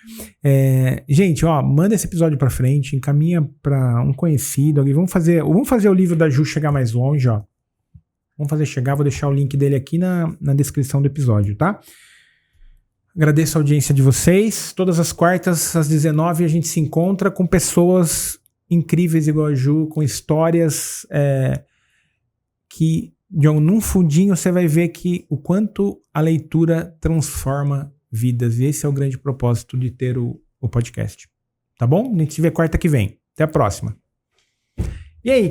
Gente, ó, manda esse episódio pra frente, encaminha pra um conhecido, alguém. Vamos fazer o livro da Ju chegar mais longe, ó. Vamos fazer chegar, vou deixar o link dele aqui na descrição do episódio, tá? Agradeço a audiência de vocês. Todas as quartas, às 19h, a gente se encontra com pessoas incríveis igual a Ju, com histórias que, num fundinho, você vai ver que o quanto a leitura transforma vidas. E esse é o grande propósito de ter o podcast. Tá bom? A gente se vê quarta que vem. Até a próxima. E aí?